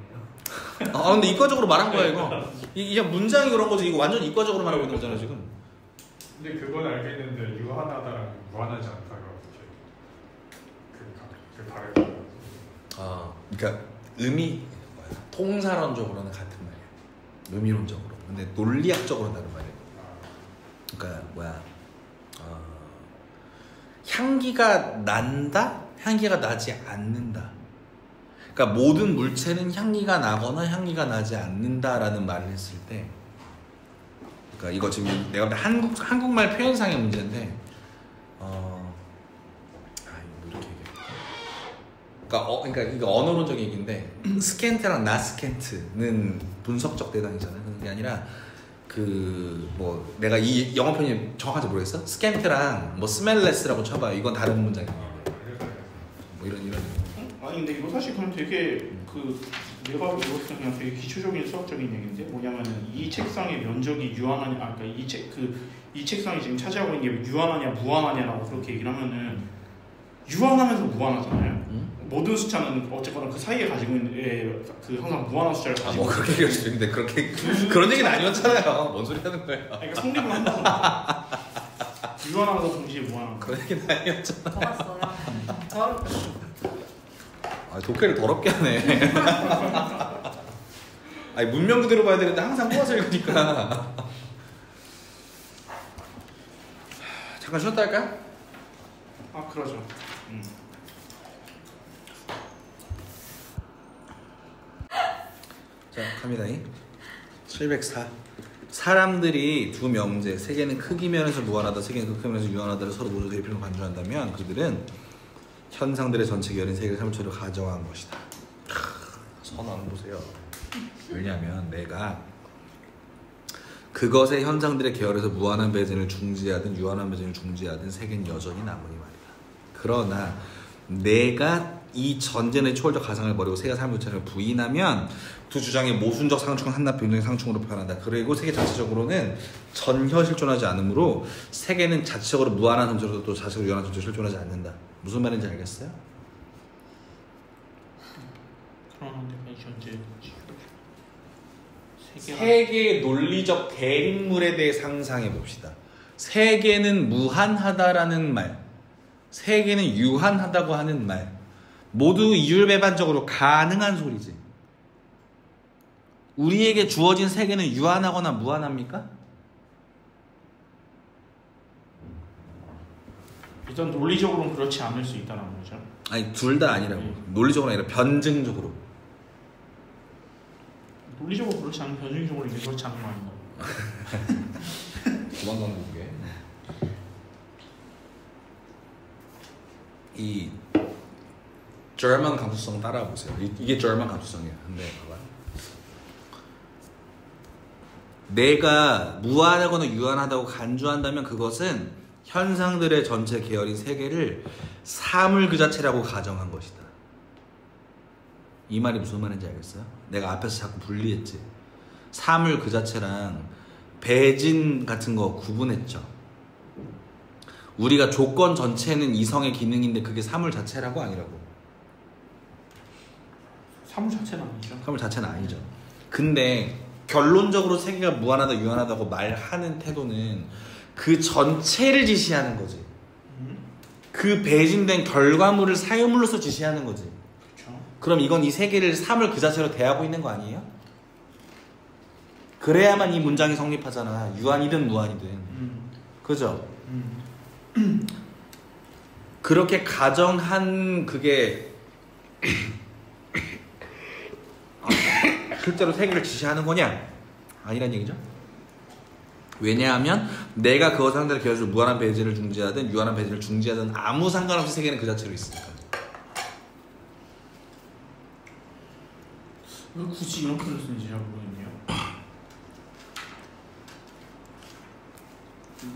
근데 이과적으로 말한 거야 이거. 이게 문장이 그런 거지. 이거 완전 이과적으로 말하고 있는 거잖아 지금. 근데 그건 알겠는데 유한하다랑 무한하지 않다가 그 다르다. 그러니까 통사론적으로는 같은 말이야. 의미론적으로. 근데 논리학적으로는 다른 말이야. 그러니까 향기가 난다? 향기가 나지 않는다. 그러니까 모든 물체는 향기가 나거나 향기가 나지 않는다라는 말을 했을 때, 그러니까 이거 지금 내가 한국말 표현상의 문제인데, 이거 이렇게 얘기해. 그러니까 이거 언어론적 얘기인데, 스캔트랑 나스캔트는 분석적 대당이잖아요. 그게 아니라 내가 이 영어 표현이 정확한지 모르겠어. 스캔트랑 스멜레스라고 쳐봐요. 이건 다른 문장이에요. 뭐 이런. 아니 얘기인데 이거 사실 그냥 되게 내가 읽었을 때 그냥 되게 기초적인 수학적인 얘기인데 뭐냐면은 이 책상의 면적이 유한하냐 그러니까 이 책상이 지금 차지하고 있는 게 유한하냐 무한하냐라고 그렇게 얘기를 하면은 유한하면서 무한하잖아요. 모든 숫자는 어쨌거나 그 사이에 가지고 있는 항상 무한한 숫자를 가지고 뭐 그렇게 얘기할 수 있는데 그렇게 그런 얘기는 아니었잖아요. 뭔 소리 하는 거야? 그러니까 성립을 한다고 유한하면서 동시에 무한한 그런 얘기는 아니었잖아. 더 봤어요. 더 어렵다. 독해를 더럽게 하네. 아니 문명 그대로 봐야 되는데 항상 꼬아서 읽으니까. 잠깐 쉬었다 할까? 그러죠. 자 갑니다. 704. 사람들이 두 명제, 세 개는 크기 면에서 무한하다, 세 개는 극 면에서 유한하다를 서로 모두 대입해서 간주한다면 그들은 현상들의 전체 결인 세계를 3차로 가정한 것이다. 선언 보세요. 왜냐하면 내가 그것의 현상들의 계열에서 무한한 배진을 중지하든 유한한 배진을 중지하든 세계는 여전히 남으니 말이다. 그러나 내가 이 전제의 초월적 가상을 버리고 세계 사물체를 부인하면 두 주장의 모순적 상충은 한낱 변형의 상충으로 표현한다. 그리고 세계 자체적으로는 전혀 실존하지 않으므로 세계는 자체적으로 무한한 존재로도 또 자체적으로 유한한 존재로 실존하지 않는다. 무슨 말인지 알겠어요? 그러는데 현재 세계의 논리적 대립물에 대해 상상해 봅시다. 세계는 무한하다라는 말, 세계는 유한하다고 하는 말, 모두 이율배반적으로 가능한 소리지. 우리에게 주어진 세계는 유한하거나 무한합니까? 일단 논리적으로는 그렇지 않을 수 있다는 거죠. 아니 둘 다 아니라고. 논리적으로 아니라 변증적으로. 논리적으로 그렇지 않은 변증적으로 이게 그렇지 않은 거 아닌가? 도망가는 거 보게. 이 German 감수성 따라 보세요. 이게 German 감수성이에요. 근데 봐봐. 내가 무한하거나 유한하다고 간주한다면 그것은 현상들의 전체 계열인 세계를 사물 그 자체라고 가정한 것이다. 이 말이 무슨 말인지 알겠어요? 내가 앞에서 자꾸 분리했지. 사물 그 자체랑 배진 같은 거 구분했죠. 우리가 조건 전체는 이성의 기능인데 그게 사물 자체라고 아니라고? 사물 자체는 아니죠. 사물 자체는 아니죠. 근데 결론적으로 세계가 무한하다 유한하다고 말하는 태도는 그 전체를 지시하는 거지. 그 배진된 결과물을 사유물로서 지시하는 거지. 그렇죠. 그럼 이건 이 세계를 사물 그 자체로 대하고 있는 거 아니에요? 그래야만 이 문장이 성립하잖아. 유한이든 무한이든. 그죠? 그렇게 가정한 그게 실제로 세계를 지시하는 거냐? 아니란 얘기죠. 왜냐하면 내가 그것 상대로 계속 무한한 배진을 중지하든 유한한 배진을 중지하든 아무 상관없이 세계는 그 자체로 있으니까. 왜 굳이 이런 표현을 쓰는지 잘 모르겠네요.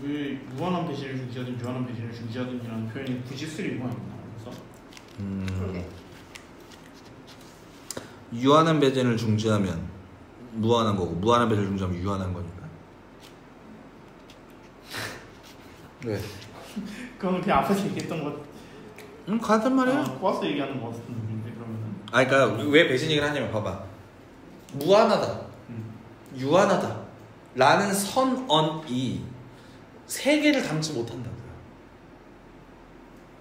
왜 무한한 배진을 중지하든 유한한 배진을 중지하든이라는 표현이 굳이 쓸 이유가 있나? 그래서 그러게. 유한한 배진을 중지하면 무한한 거고 무한한 배진을 중지하면 유한한 거니까. 왜? 그건 그냥 앞에서 얘기했던 것. 같은 말이야. 꼬아서 얘기하는 것 같은 느낌인데 그러면은. 그러니까 왜 배진 얘기를 하냐면 봐봐. 무한하다, 유한하다 라는 선언이 세계를 담지 못한다고요.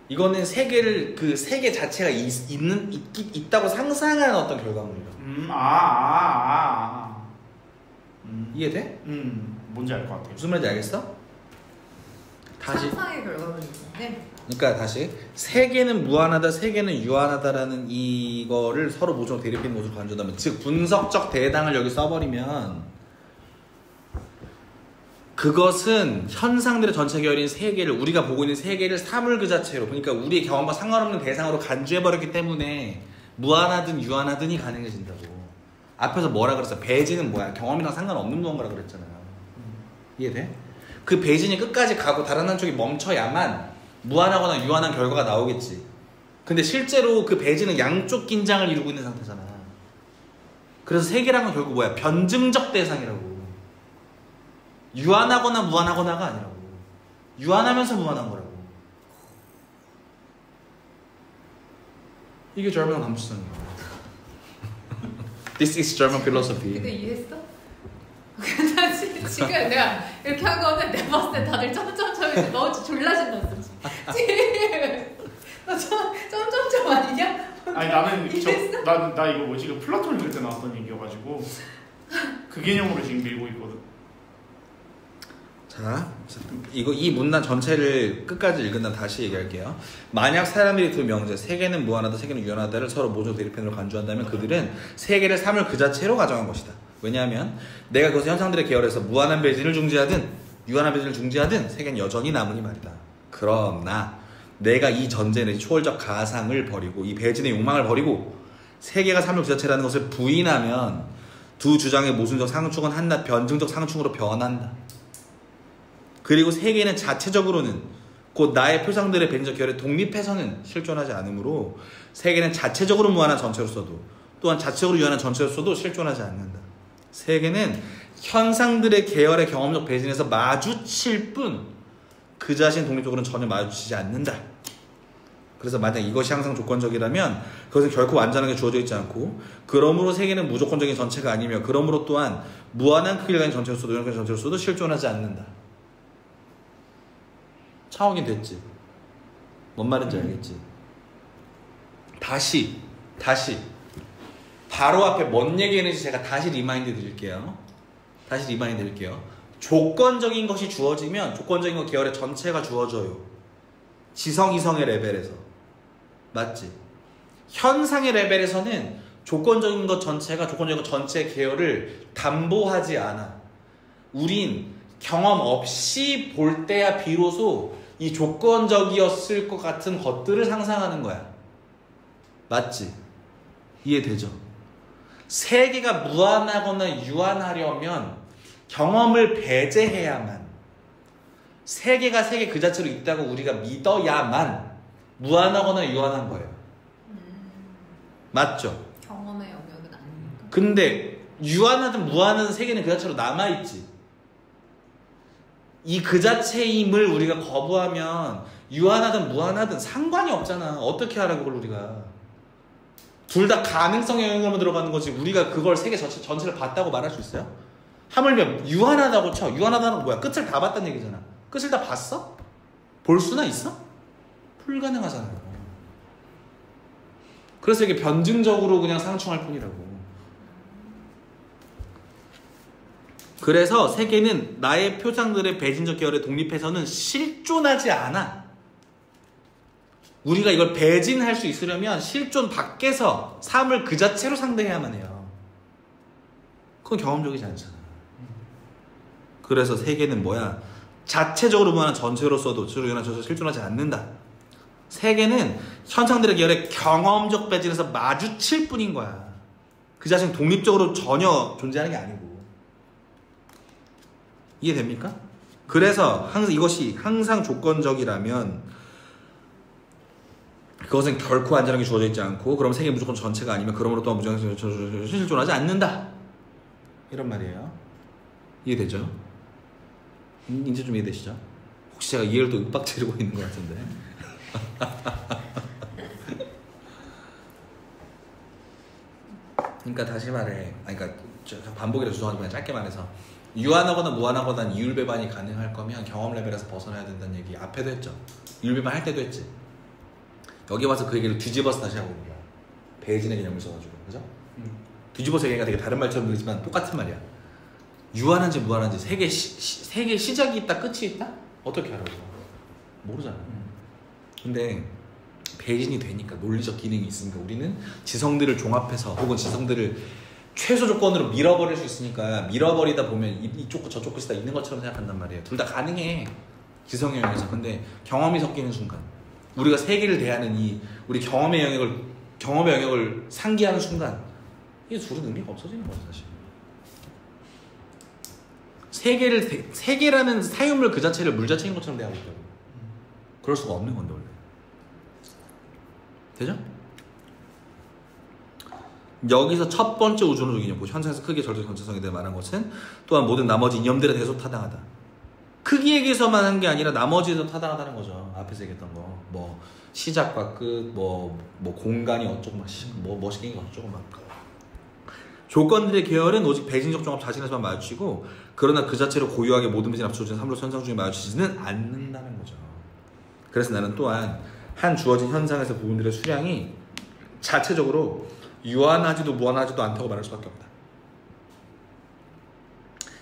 이거는 세계를 그 세계 자체가 있다고 상상하는 어떤 결과물이다. 이해돼? 뭔지 알 것 같아요. 무슨 말인지 알겠어? 다시. 상상의 결과물이죠. 네. 그러니까 다시 세계는 무한하다, 세계는 유한하다라는 이거를 서로 모종 대립하는 것으로 간주한다면, 즉 분석적 대당을 여기 써버리면 그것은 현상들의 전체 결인 세계를, 우리가 보고 있는 세계를 사물 그 자체로, 그러니까 우리의 경험과 상관없는 대상으로 간주해버렸기 때문에 무한하든 유한하든이 가능해진다고. 앞에서 뭐라 그랬어? 배진은 뭐야? 경험이랑 상관없는 무언가라 그랬잖아요. 이해돼? 그 배진이 끝까지 가고 다른 한쪽이 멈춰야만 무한하거나 유한한 결과가 나오겠지. 근데 실제로 그 배지는 양쪽 긴장을 이루고 있는 상태잖아. 그래서 세계란 건 결국 뭐야? 변증적 대상이라고. 유한하거나 무한하거나가 아니라고. 유한하면서 무한한 거라고. 이게 젊은 감수성이야. This is German philosophy. 근데 이해했어? 나 지금 내가 이렇게 한 거는 내가 봤을 때 다들 점점점인지 너 졸라 신났어 지금. 너 점점점 아니냐? 아니 나는 이해했어? 나 이거 뭐지? 그 플라톤 읽을 때 나왔던 얘기여가지고 그 개념으로 지금 밀고 있거든. 자, 이 문단 전체를 끝까지 읽은 다음 다시 얘기할게요. 만약 사람들이 두 명제, 세계는 무한하다, 세계는 유한하다를 서로 모조 대립편으로 간주한다면 그들은 세계를 사물 그 자체로 가정한 것이다. 왜냐하면 내가 그것을 현상들의 계열에서 무한한 배진을 중지하든 유한한 배진을 중지하든 세계는 여전히 남으니 말이다. 그러나 내가 이 전제 내지 초월적 가상을 버리고 이 배진의 욕망을 버리고 세계가 사물 그 자체라는 것을 부인하면 두 주장의 모순적 상충은 한낱 변증적 상충으로 변한다. 그리고 세계는 자체적으로는 곧 나의 표상들의 배진적 계열에 독립해서는 실존하지 않으므로 세계는 자체적으로 무한한 전체로서도 또한 자체적으로 유한한 전체로서도 실존하지 않는다. 세계는 현상들의 계열의 경험적 배진에서 마주칠 뿐 그 자신 독립적으로는 전혀 마주치지 않는다. 그래서 만약 이것이 항상 조건적이라면 그것은 결코 완전하게 주어져 있지 않고 그러므로 세계는 무조건적인 전체가 아니며 그러므로 또한 무한한 크기를 가진 전체로서도 유한한 전체로서도 실존하지 않는다. 차원이 됐지? 뭔 말인지 알겠지? 다시 바로 앞에 뭔 얘기했는지 제가 다시 리마인드 드릴게요. 조건적인 것이 주어지면 조건적인 것 계열의 전체가 주어져요. 지성, 이성의 레벨에서. 맞지? 현상의 레벨에서는 조건적인 것 전체가 조건적인 것 전체 계열을 담보하지 않아. 우린 경험 없이 볼 때야 비로소 이 조건적이었을 것 같은 것들을 상상하는 거야. 맞지? 이해되죠? 세계가 무한하거나 유한하려면 경험을 배제해야만, 세계가 세계 그 자체로 있다고 우리가 믿어야만 무한하거나 유한한 거예요. 맞죠? 경험의 영역은 아니니까. 근데 유한하든 무한하든 세계는 그 자체로 남아있지. 이 그 자체임을 우리가 거부하면 유한하든 무한하든 상관이 없잖아. 어떻게 하라 그걸 우리가. 둘 다 가능성의 영역으로 들어가는 거지. 우리가 그걸 세계 전체를 봤다고 말할 수 있어요? 하물며 유한하다고 쳐. 유한하다는 건 뭐야? 끝을 다 봤다는 얘기잖아. 끝을 다 봤어? 볼 수나 있어? 불가능하잖아요. 그래서 이게 변증적으로 그냥 상충할 뿐이라고. 그래서 세계는 나의 표상들의 배진적 계열에 독립해서는 실존하지 않아. 우리가 이걸 배진할 수 있으려면 실존 밖에서 삶을 그 자체로 상대해야만 해요. 그건 경험적이지 않잖아. 그래서 세계는 뭐야? 자체적으로 무한한 전체로서도 전체로 실존하지 않는다. 세계는 현상들의 계열의 경험적 배진에서 마주칠 뿐인 거야. 그 자신 독립적으로 전혀 존재하는 게 아니고. 이해됩니까? 그래서 이것이 항상 조건적이라면 그것은 결코 안전하게 주어져 있지 않고 그럼 세계 무조건 전체가 아니면 그러므로 또한 무조건 실존하지 않는다. 이런 말이에요. 이해되죠? 이제 좀 이해되시죠? 혹시 제가 이해를 또 윽박 지르고 있는 것 같은데. 그러니까 다시 말해. 그러니까 반복이라 죄송하지만 짧게 말해서 유한하거나 무한하거나 이율배반이 가능할 거면 경험 레벨에서 벗어나야 된다는 얘기 앞에도 했죠. 이율배반 할 때도 했지. 여기 와서 그 얘기를 뒤집어서 다시 하고 있는 거야. 배진의 개념을 써가지고. 그죠? 뒤집어서 얘기가 되게 다른 말처럼 들리지만 똑같은 말이야. 유한한지 무한한지 세계 시작이 있다 끝이 있다? 어떻게 알아? 모르잖아. 근데 배진이 되니까 논리적 기능이 있으니까 우리는 지성들을 종합해서 혹은 지성들을 최소 조건으로 밀어버릴 수 있으니까 밀어버리다 보면 이쪽 끝 저쪽 끝이 다 있는 것처럼 생각한단 말이에요. 둘 다 가능해. 지성의 영역에서. 근데 경험이 섞이는 순간 우리가 세계를 대하는 우리 경험의 영역을 상기하는 순간 이 둘은 의미가 없어지는 거죠 사실. 세계라는 사유물 그 자체를 물 자체인 것처럼 대하고 있다고. 그럴 수가 없는 건데 원래. 되죠? 여기서 첫 번째 우주론적 이념, 현상에서 크기의 절대적 전체성에 대해 말한 것은 또한 모든 나머지 이념들에 대해서 타당하다. 크기에게서만 한 게 아니라 나머지에도 타당하다는 거죠. 앞에서 얘기했던 거. 뭐 시작과 끝, 뭐 공간이 어쩌고 뭐 멋있게 어쩌고 막. 조건들의 계열은 오직 배신적 종합 자신에서만 마주치고 그러나 그 자체로 고유하게 모든 배신 압축된 삼로 현상 중에 마주치지는 않는다는 거죠. 그래서 나는 또한 한 주어진 현상에서 부분들의 수량이 자체적으로 유한하지도 무한하지도 않다고 말할 수밖에 없다.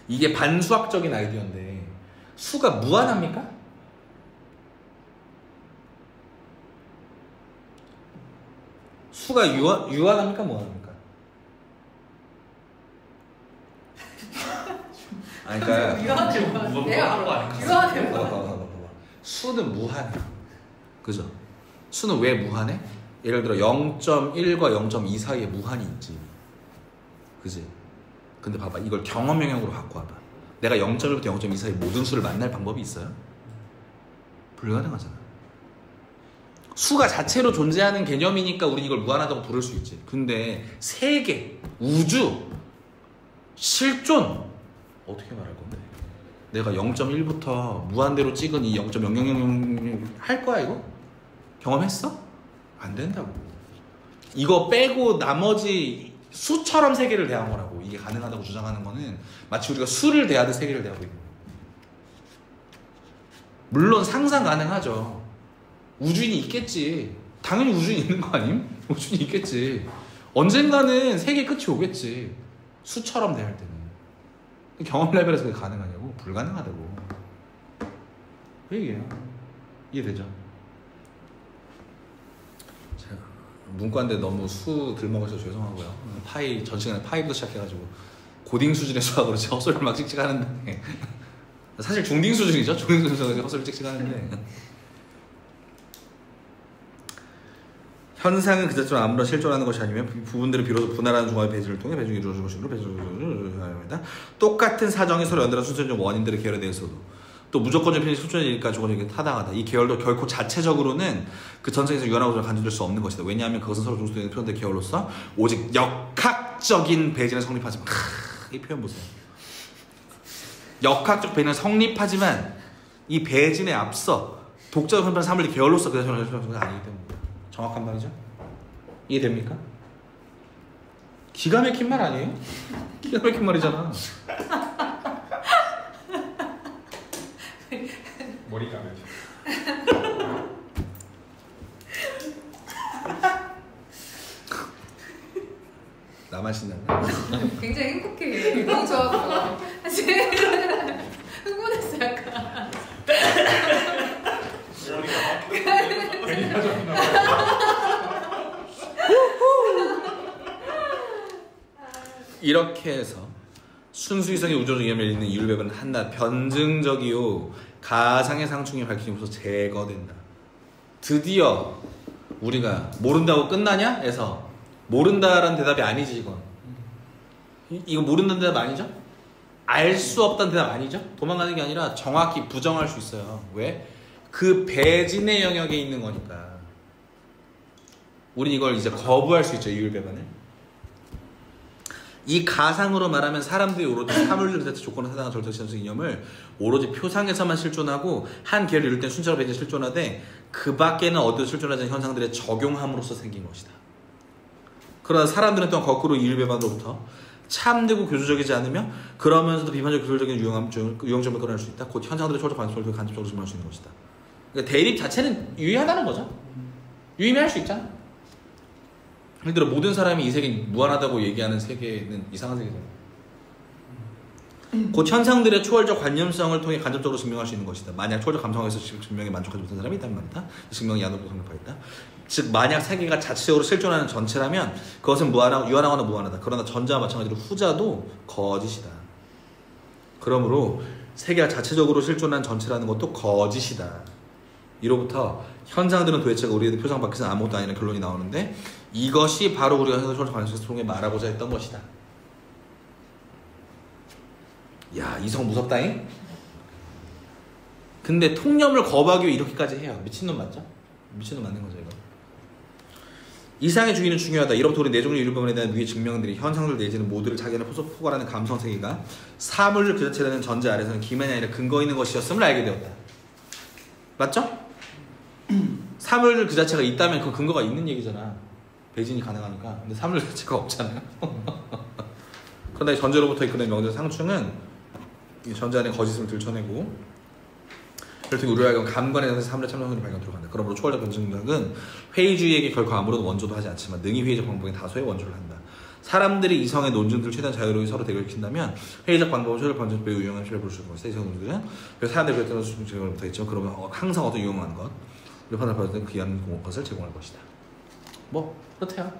이게 반수학적인 아이디어인데 수가 무한합니까? 수가 유한합니까? 무한합니까? 아니, 그러니까 유한해. 수는 무한해. 그죠? 수는 왜 무한해? 예를 들어 0.1과 0.2 사이에 무한이 있지. 그지? 근데 봐봐, 이걸 경험 영역으로 갖고 와봐. 내가 0.1부터 0.2 사이 모든 수를 만날 방법이 있어요? 불가능하잖아. 수가 자체로 존재하는 개념이니까 우린 이걸 무한하다고 부를 수 있지. 근데 세계, 우주, 실존 어떻게 말할 건데? 내가 0.1부터 무한대로 찍은 이 0.0000 할 거야 이거? 경험했어? 안 된다고. 이거 빼고 나머지 수처럼 세계를 대한 거라고. 이게 가능하다고 주장하는 거는 마치 우리가 수를 대하듯 세계를 대하고 있는 거야. 물론 상상 가능하죠. 우주인이 있겠지. 당연히 우주인이 있는 거 아님? 우주인이 있겠지. 언젠가는 세계 끝이 오겠지. 수처럼 대할 때는. 경험 레벨에서 그게 가능하냐고? 불가능하다고. 그 얘기예요. 이해되죠? 제가 문과인데 너무 수 들먹어서 죄송하고요. 파이 전 시간에 파이부터 시작해가지고 고딩 수준의 수학으로 제가 헛소리를 막 찍찍하는데 사실 중딩 수준이죠. 중딩 수준에서 헛소리를 찍찍하는데 현상은 그 자체로 아무런 실존하는 것이 아니면 부분들을 비로소 분할하는 중간의 배제를 통해 배중이 이루어지는 것으로 배제를 합니다. 똑같은 사정이 서로 연달아 순서적 원인들의 계열에 대해서도 또 무조건적 편이 수준이니까 조건적인 타당하다. 이 계열도 결코 자체적으로는 그 전체에서 유한하고 간주될 수 없는 것이다. 왜냐하면 그것은 서로 종속되는 표현된 계열로서 오직 역학적인 배제는 성립하지만 이 표현 보세요. 역학적 배제는 성립하지만 이 배진에 앞서 독자적 편파를 삼을 계열로서 그 자체는 아니기 때문에 정확한 말이죠? 이해됩니까? 기가 막힌 말 아니에요? 기가 막힌 말이잖아. 머리가 안 돼. 나만 신났나? 굉장히 행복해. 너무 좋아 보여. 사실 흥분했어 약간. 괜히 하셨나 봐요. 이렇게 해서 순수 이성의 우주적 이념을 잇는 이율배반은 한낱 변증적이요 가상의 상충이 밝히면서 제거된다. 드디어 우리가 모른다고 끝나냐? 에서 모른다라는 대답이 아니지 이건. 이거 모른다는 대답 아니죠? 알 수 없다는 대답 아니죠? 도망가는 게 아니라 정확히 부정할 수 있어요. 왜? 그 배진의 영역에 있는 거니까. 우린 이걸 이제 거부할 수 있죠. 이율배반을. 이 가상으로 말하면 사람들이 오로지 사물들 자체 조건에 해당하는 절대적 시장적 이념을 오로지 표상에서만 실존하고 한 계를 이룰 땐 순차로 배제 실존하되 그 밖에는 어디도 실존하지 않는 현상들에 적용함으로써 생긴 것이다. 그러나 사람들은 또한 거꾸로 이율배반으로부터 참되고 교조적이지 않으며 그러면서도 비판적 교조적인 유형점을 끌어낼 수 있다. 곧 현상들의 초월적 관습을 간접적으로 증명할 수 있는 것이다. 그러니까 대립 자체는 유의하다는 거죠. 유의미할 수 있잖아. 예를 들어 모든 사람이 이 세계는 무한하다고 얘기하는 세계는 이상한 세계잖아. 곧 현상들의 초월적 관념성을 통해 간접적으로 증명할 수 있는 것이다. 만약 초월적 감성에서 증명에 만족하지 못한 사람이 있다는 말이다. 증명이 야노로 성립하였다. 즉 만약 세계가 자체적으로 실존하는 전체라면 그것은 유한하거나 무한하다. 그러나 전자와 마찬가지로 후자도 거짓이다. 그러므로 세계가 자체적으로 실존하는 전체라는 것도 거짓이다. 이로부터 현상들은 도대체 우리의 표상 밖에서는 아무것도 아니라는 결론이 나오는데 이것이 바로 우리가 현상적 관심을 통해 말하고자 했던 것이다. 야, 이성 무섭다잉? 근데 통념을 거부하기 위해 이렇게까지 해요. 미친놈 맞죠? 미친놈 맞는 거죠 이거. 이상의 주의는 중요하다. 이로부터 우리 네 종류 일부분에 대한 위의 증명들이 현상들 내지는 모두를 자기 안에 포괄하는 감성 세계가 사물 그 자체라는 전제 아래서는 기만이 아니라 근거 있는 것이었음을 알게 되었다. 맞죠? 사물 그 자체가 있다면 그 근거가 있는 얘기잖아. 배진이 가능하니까. 근데 사물 자체가 없잖아요. 그러나 전제로부터 이끌어낸 명제 상충은 이 전제 안에 거짓을 들춰내고 그렇게 우리가 알고 감관에 대해서 사물의 참정성이 발견 들어간다. 그러므로 초월적 변증력은 회의주의에게 결코 아무런 원조도 하지 않지만 능히 회의적 방법에 다소의 원조를 한다. 사람들이 이성의 논증들을 최대한 자유로이 서로 대결시킨다면 회의적 방법은 초월적 변증 매우 유용한 필요를 볼 수 있는 것이다. 이성 논증들은 그래서 사람들이 그랬다는 수준 제공을 못하겠지만 그러면 항상 어떤 유용한 것 판단을 받을 때는 그 이하는 공업 것을 제공할 것이다. 뭐 그렇대요.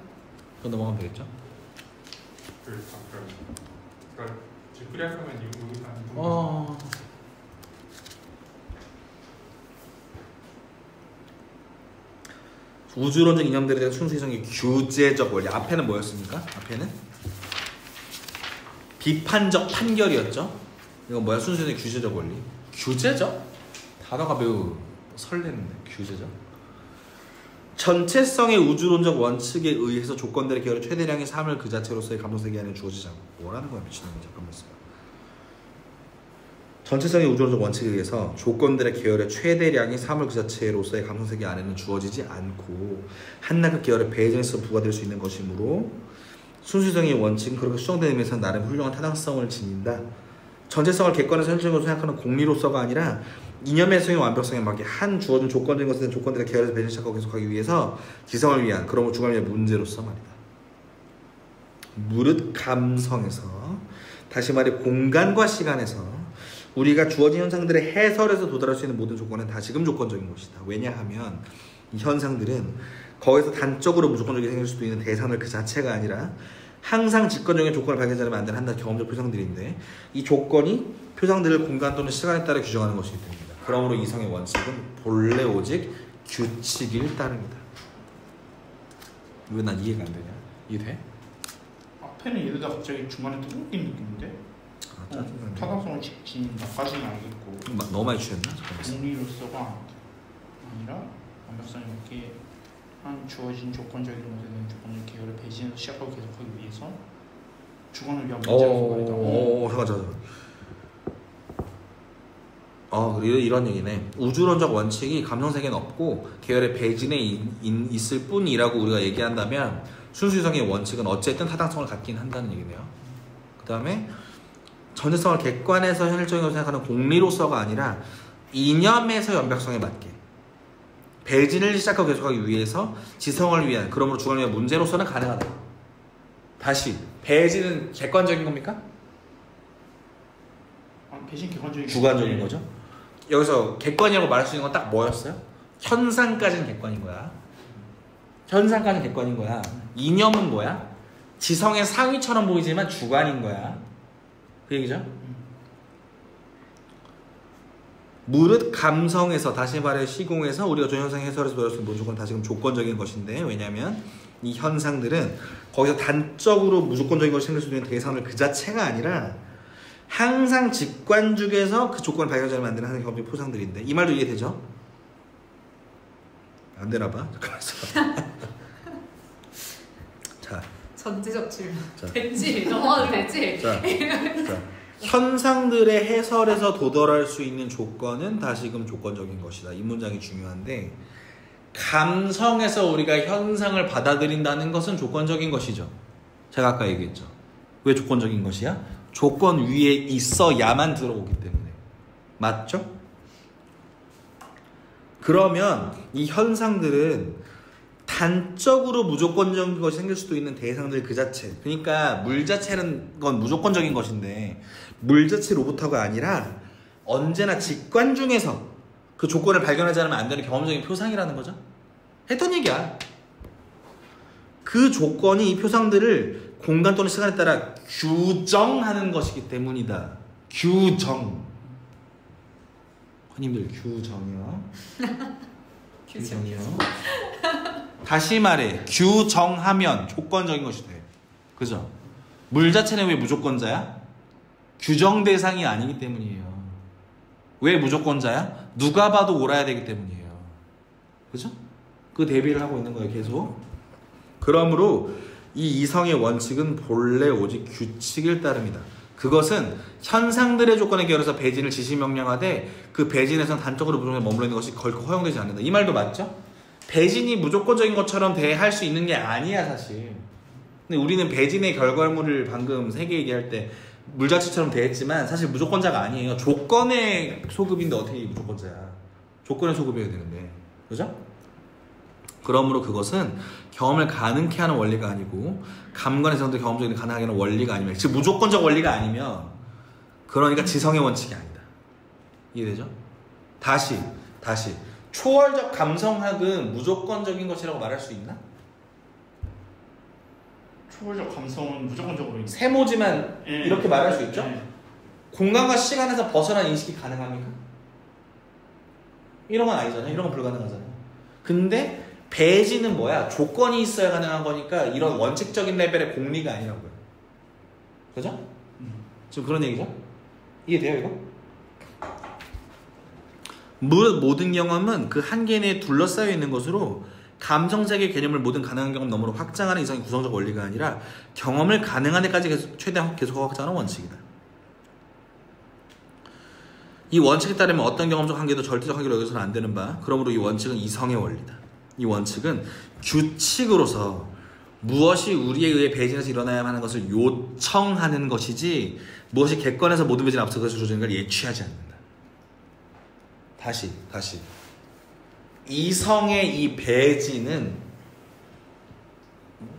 그건 넘어가면 되겠죠. 그러니까 지금 그리하면 이거 우주론적 이념들에 대한 순수 이성의 규제적 원리. 앞에는 뭐였습니까? 앞에는 비판적 판결이었죠. 이건 뭐야? 순수 이성의 규제적 원리. 규제적? 단어가 매우 설레는데. 규제적. 전체성의 우주론적 원칙에 의해서 조건들의 계열의 최대량의 삶을 그 자체로서의 감성세계 안에 주어지지 않고. 뭐라는 거야 미친놈이. 잠깐만 있어봐. 전체성의 우주론적 원칙에 의해서 조건들의 계열의 최대량이 사물 그 자체로서의 감성세계 안에는 주어지지 않고 한낱 그 계열의 배제에서 부과될 수 있는 것이므로 순수성의 원칙은 그렇게 수정된 의미에서 나름 훌륭한 타당성을 지닌다. 전체성을 객관에서 현실적으로 생각하는 공리로서가 아니라 이념의 성의 완벽성에 맞게 한 주어진 조건적인 것에 대한 조건들의 계열에서 배제를 찾고 계속하기 위해서 지성을 위한 그러므로 주관의 문제로서 말이다. 무릇 감성에서 다시 말해 공간과 시간에서 우리가 주어진 현상들의 해설에서 도달할 수 있는 모든 조건은 다시금 조건적인 것이다. 왜냐하면 이 현상들은 거기서 단적으로 무조건적이 생길 수도 있는 대상들 그 자체가 아니라 항상 직관적인 조건을 발견하지 만드는 한낱 경험적 표상들인데 이 조건이 표상들을 공간 또는 시간에 따라 규정하는 것이기 때문이다. 그러므로 이성의 원칙은 본래 오직 규칙일 따릅니다. 왜 난 이해가 안 되냐? 이해돼? 앞에는 얘들다 갑자기 중간에 뜬긴 느낌인데 타당성을 지닌 나까지는 알겠고 너무 많이 취했나? 공리로서가 아니라 완벽성에 맞게 한 주어진 조건적인 것에 대한 조건적 계열의 배신에서 시작하고 계속하기 위해서 주관을 위한 문제가 잠깐. 이런 얘기네. 우주론적 원칙이 감성세계는 없고 계열의 배진에 있을 뿐이라고 우리가 얘기한다면 순수이성의 원칙은 어쨌든 타당성을 갖긴 한다는 얘기네요. 그 다음에 전체성을 객관에서 현실적인 것을 생각하는 공리로서가 아니라 이념에서 완벽성에 맞게 배진을 시작하고 계속하기 위해서 지성을 위한 그러므로 주관을 위한 문제로서는 가능하다. 다시 배진은 객관적인 겁니까? 배신 객관적인 주관적인 거죠. 여기서 객관이라고 말할 수 있는 건 딱 뭐였어요? 현상까지는 객관인 거야. 현상까지는 객관인 거야. 이념은 뭐야? 지성의 상위처럼 보이지만 주관인 거야. 그 얘기죠? 무릇 감성에서 다시 말해 시공에서 우리가 저 현상의 해설에서 배울 수 있는 무조건 다시금 조건적인 것인데 왜냐하면 이 현상들은 거기서 단적으로 무조건적인 것이 생길 수 있는 대상을 그 자체가 아니라 항상 직관중에서 그 조건을 발견하지 만드는 하는 경험적 포상들인데 이 말도 이해되죠? 안 되나봐. 잠깐만. 자. 전제적 질문. 됐지? 넘어가도 되지? 자. 현상들의 해설에서 도달할 수 있는 조건은 다시금 조건적인 것이다. 이 문장이 중요한데 감성에서 우리가 현상을 받아들인다는 것은 조건적인 것이죠. 제가 아까 얘기했죠. 왜 조건적인 것이야? 조건 위에 있어야만 들어오기 때문에. 맞죠? 그러면 이 현상들은 단적으로 무조건적인 것이 생길 수도 있는 대상들 그 자체. 그러니까 물 자체는 건 무조건적인 것인데 물 자체로부터가 아니라 언제나 직관 중에서 그 조건을 발견하지 않으면 안 되는 경험적인 표상이라는 거죠. 했던 얘기야. 그 조건이 이 표상들을 공간 또는 시간에 따라 규정하는 것이기 때문이다. 규정. 형님들 규정이요. 규정이요. 다시 말해 규정하면 조건적인 것이 돼. 그죠? 물 자체는 왜 무조건자야? 규정 대상이 아니기 때문이에요. 왜 무조건자야? 누가 봐도 옳아야 되기 때문이에요. 그죠? 그 대비를 하고 있는 거예요. 계속. 그러므로 이 이성의 원칙은 본래 오직 규칙을 따릅니다. 그것은 현상들의 조건에 기여해서 배진을 지시명령하되 그 배진에서는 단적으로 무조건 머물러 있는 것이 결코 허용되지 않는다. 이 말도 맞죠? 배진이 무조건적인 것처럼 대할 수 있는 게 아니야 사실. 근데 우리는 배진의 결과물을 방금 세 개 얘기할 때 물자체처럼 대했지만 사실 무조건자가 아니에요. 조건의 소급인데 어떻게 무조건자야. 조건의 소급이어야 되는데. 그죠? 그러므로 그것은 경험을 가능케 하는 원리가 아니고 감관에서도 경험적인 가능하게 하는 원리가 아니면 즉 무조건적 원리가 아니면 그러니까 지성의 원칙이 아니다. 이해되죠? 다시 초월적 감성학은 무조건적인 것이라고 말할 수 있나? 초월적 감성은 무조건적으로 있는. 세모지만 예. 이렇게 말할 수 있죠? 예. 공간과 시간에서 벗어난 인식이 가능합니까? 이런 건 아니잖아요. 이런 건 불가능하잖아요. 근데 배지는 뭐야? 조건이 있어야 가능한 거니까 이런 원칙적인 레벨의 공리가 아니라고요. 그죠? 지금 그런 얘기죠? 이해돼요 이거? 모든 경험은 그 한계 내에 둘러싸여 있는 것으로 감성세계 개념을 모든 가능한 경험 너머로 확장하는 이성의 구성적 원리가 아니라 경험을 가능한 데까지 최대한 계속 확장하는 원칙이다. 이 원칙에 따르면 어떤 경험적 한계도 절대적 한계로 여기서는 안 되는 바, 그러므로 이 원칙은 이성의 원리다. 이 원칙은 규칙으로서 무엇이 우리에 의해 배진에서 일어나야만 하는 것을 요청하는 것이지 무엇이 객관에서 모든 배진에 앞서 그것을 조정하는 걸 예취하지 않는다. 다시 이성의 이 배진은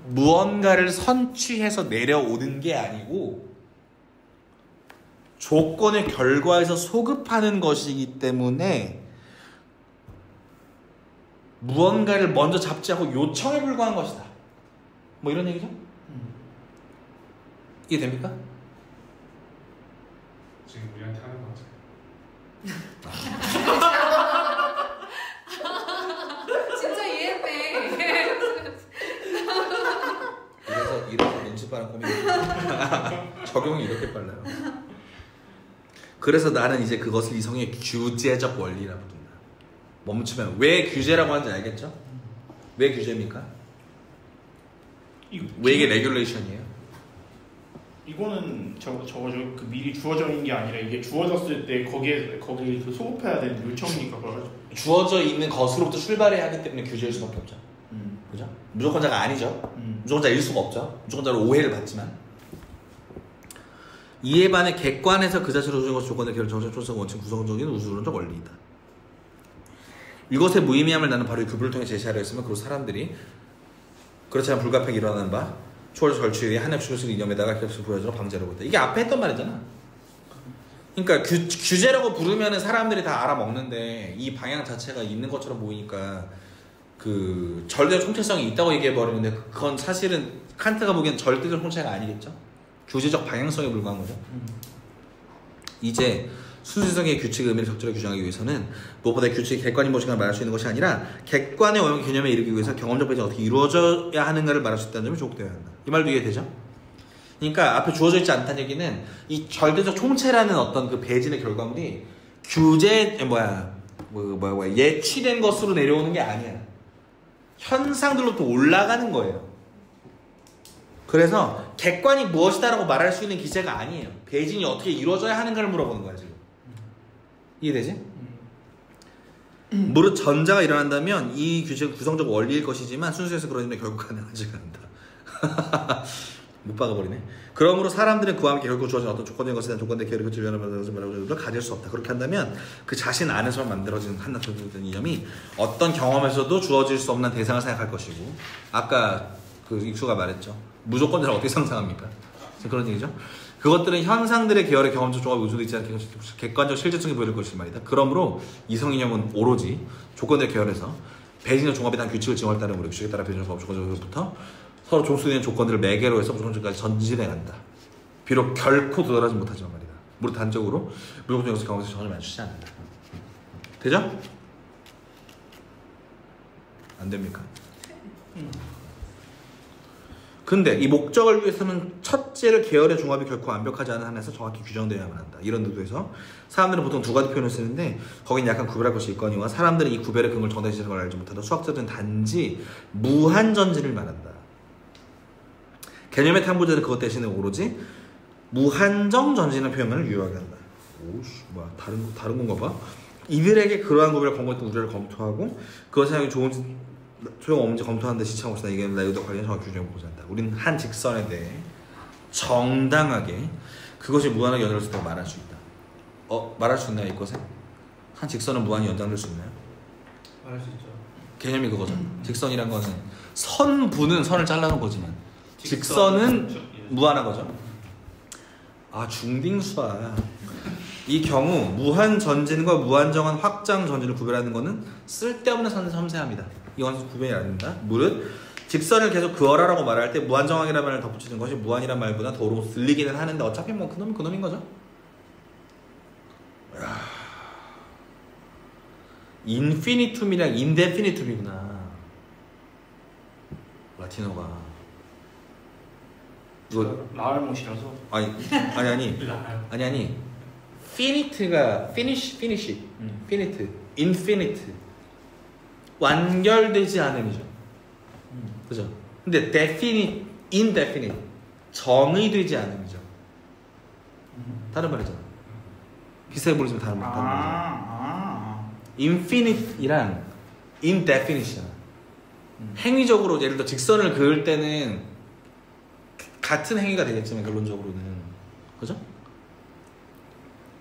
무언가를 선취해서 내려오는 게 아니고 조건의 결과에서 소급하는 것이기 때문에 무언가를 먼저 잡지 않고 요청에 불과한 것이다. 뭐 이런 얘기죠? 이해됩니까? 지금 우리한테 하는 거 같아요. 진짜 이해했네. 그래서 이렇게 눈치 빠른 코미디 적용이 이렇게 빨라요. 그래서 나는 이제 그것을 이성의 규제적 원리라고 부른다. 멈추면 왜 규제라고 하는지 알겠죠? 왜 규제입니까? 왜 이게 레귤레이션이에요? 이거는 저거 그 미리 주어져 있는 게 아니라 이게 주어졌을 때 거기 그 소급해야 되는 요청이니까 그걸 주어져 있는 것으로부터 출발해야 하기 때문에 규제일 수밖에 없죠. 그죠? 무조건자가 아니죠. 무조건자일 수가 없죠. 무조건자로 오해를 받지만 이에 반해 객관에서 그 자체로 주어진 것 조건의 결정적 초성 원칙 구성적인 우수론적 원리이다. 이것의 무의미함을 나는 바로 이 구분을 통해 제시하려 했으면 그리고 사람들이 그렇지 않으면 불가피하게 일어나는 바 초월적 절취에 의해 한없이 것을 이념에다가 겹쳐 보여주는 방제라고 했다. 이게 앞에 했던 말이잖아. 그러니까 규제라고 부르면은 사람들이 다 알아먹는데 이 방향 자체가 있는 것처럼 보이니까 그 절대적 총체성이 있다고 얘기해 버리는데 그건 사실은 칸트가 보기엔 절대적 총체가 아니겠죠. 규제적 방향성에 불과한 거죠. 이제 순수성의 규칙의 의미를 적절하게 규정하기 위해서는 무엇보다 규칙이 객관인 무엇인가 말할 수 있는 것이 아니라 객관의 오용 개념에 이르기 위해서 경험적 배치가 어떻게 이루어져야 하는가를 말할 수 있다는 점이 주목되어야 한다. 이 말도 이해되죠? 그러니까 앞에 주어져 있지 않다는 얘기는 이 절대적 총체라는 어떤 그 배진의 결과물이 예취된 것으로 내려오는 게 아니야. 현상들로부터 올라가는 거예요. 그래서 객관이 무엇이다라고 말할 수 있는 기제가 아니에요. 배진이 어떻게 이루어져야 하는가를 물어보는 거야 지금. 이해되지? 무릇 전자가 일어난다면 이 규칙은 구성적 원리일 것이지만 순수해서 그러면 결국 가능하지가 않다. 못 박아버리네. 그러므로 사람들은 그와 함께 결국 주어진 어떤 조건적인 것에 대한 조건의 계획을 질문하는 것을 말하고 가질 수 없다. 그렇게 한다면 그 자신 안에서 만들어진 한낱적인 이념이 어떤 경험에서도 주어질 수 없는 대상을 생각할 것이고 아까 그 익수가 말했죠. 무조건자를 어떻게 상상합니까? 그런 얘기죠. 그것들은 현상들의 계열의 경험적 조합이 우수되지 않게 객관적 실제성이 보일 것이 말이다. 그러므로 이성이념은 오로지 조건들의 계열에서 배진의 종합에 대한 규칙을 증언에 따른 우리 규칙에 따라 배진의 조건적으로부터 서로 종수되는 조건들을 매개로 해서 무조건까지 전진해 간다. 비록 결코 도달하지 못하지만 말이다. 무릇 단적으로 무조건적인 경험에서 전혀 맞추지 않는다. 되죠? 안 됩니까? 근데 이 목적을 위해서는 첫째를 계열의 종합이 결코 완벽하지 않은 한에서 정확히 규정되어야만 한다. 이런 의도에서 사람들은 보통 두 가지 표현을 쓰는데 거긴 약간 구별할 것이 있거니와 사람들은 이 구별의 근거를 정당히 지는 걸 알지 못하다 수학자들은 단지 무한전진을 말한다. 개념의 탐구자는 그것 대신에 오로지 무한정 전진의 표현을 유효하게 한다. 오씨, 뭐야, 다른 건가 봐. 이들에게 그러한 구별을 검토했던 우려를 검토하고 그것이 사용이 좋은지 소용없는지 검토하는 데 시청하고 있다. 이게 내용과 관련 정확히 규정을 보지 않다. 우리는 한 직선에 대해 정당하게 그것이 무한하게 연결될 수 있다고 말할 수 있다. 말할 수 있나요, 이것에? 한 직선은 무한히 연장될 수 있나요? 말할 수 있죠. 개념이 그거죠. 직선이란 거는 선분은 선을 잘라놓은 거지만 직선은 무한한 거죠. 아, 중딩수아. 이 경우 무한 전진과 무한정한 확장 전진을 구별하는 것은 쓸데없는 섬세함이다. 이건 구별이 아닙니다. 무릇 직선을 계속 그어라라고 말할 때 무한정하기라는 말을 덧붙이는 것이 무한이란 말보다 더 옳고 들리기는 하는데 어차피 뭐 그놈인 거죠. 인피니툼이랑 인데피니툼이구나. 라틴어가. 이거 라알못이라서. 아니. 피니트가 피니시. 피니트. 인피니트. 완결되지 않음이죠. 그죠? 근데 definite, indefinite. 정의되지 않음이죠. 다른 말이잖아. 비슷해 보이지만 다른 말이잖아. infinite이랑 indefinite이잖아. 행위적으로 예를 들어 직선을 그을 때는 같은 행위가 되겠지만 결론적으로는 그죠?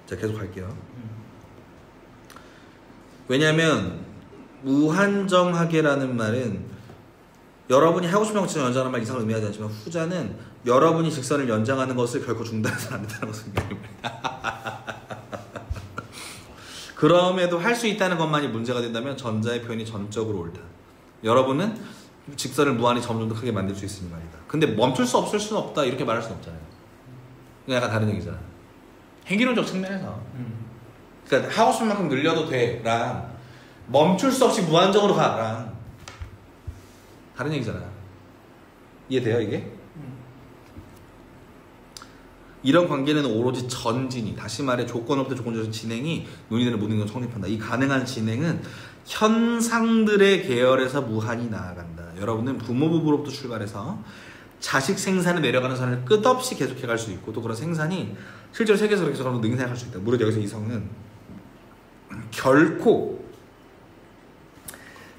자, 계속 갈게요. 왜냐하면 무한정하게라는 말은 여러분이 하고 싶은 직선을 연장하는 말 이상을 의미하지 않지만 후자는 여러분이 직선을 연장하는 것을 결코 중단해서는 안 된다는 것을 의미합니다. 그럼에도 할 수 있다는 것만이 문제가 된다면 전자의 표현이 전적으로 옳다. 여러분은 직선을 무한히 점점 더 크게 만들 수 있으니 말이다. 근데 멈출 수 없을 수는 없다 이렇게 말할 수는 없잖아요. 이건 약간 다른 얘기잖아. 행기론적 측면에서 그러니까 하고 싶은 만큼 늘려도 돼랑 멈출 수 없이 무한정으로 가랑 다른 얘기잖아. 이해돼요 이게? 이런 관계는 오로지 전진이, 다시 말해 조건으로부터 조건적인 진행이 논의되는 모든 건 성립한다. 이 가능한 진행은 현상들의 계열에서 무한히 나아간다. 여러분은 부모 부부로부터 출발해서 자식 생산을 내려가는 선을 끝없이 계속해 갈 수 있고 또 그런 생산이 실제로 세계에서 그렇게 해서 능사할 수 있다. 무릇 여기서 이성은 결코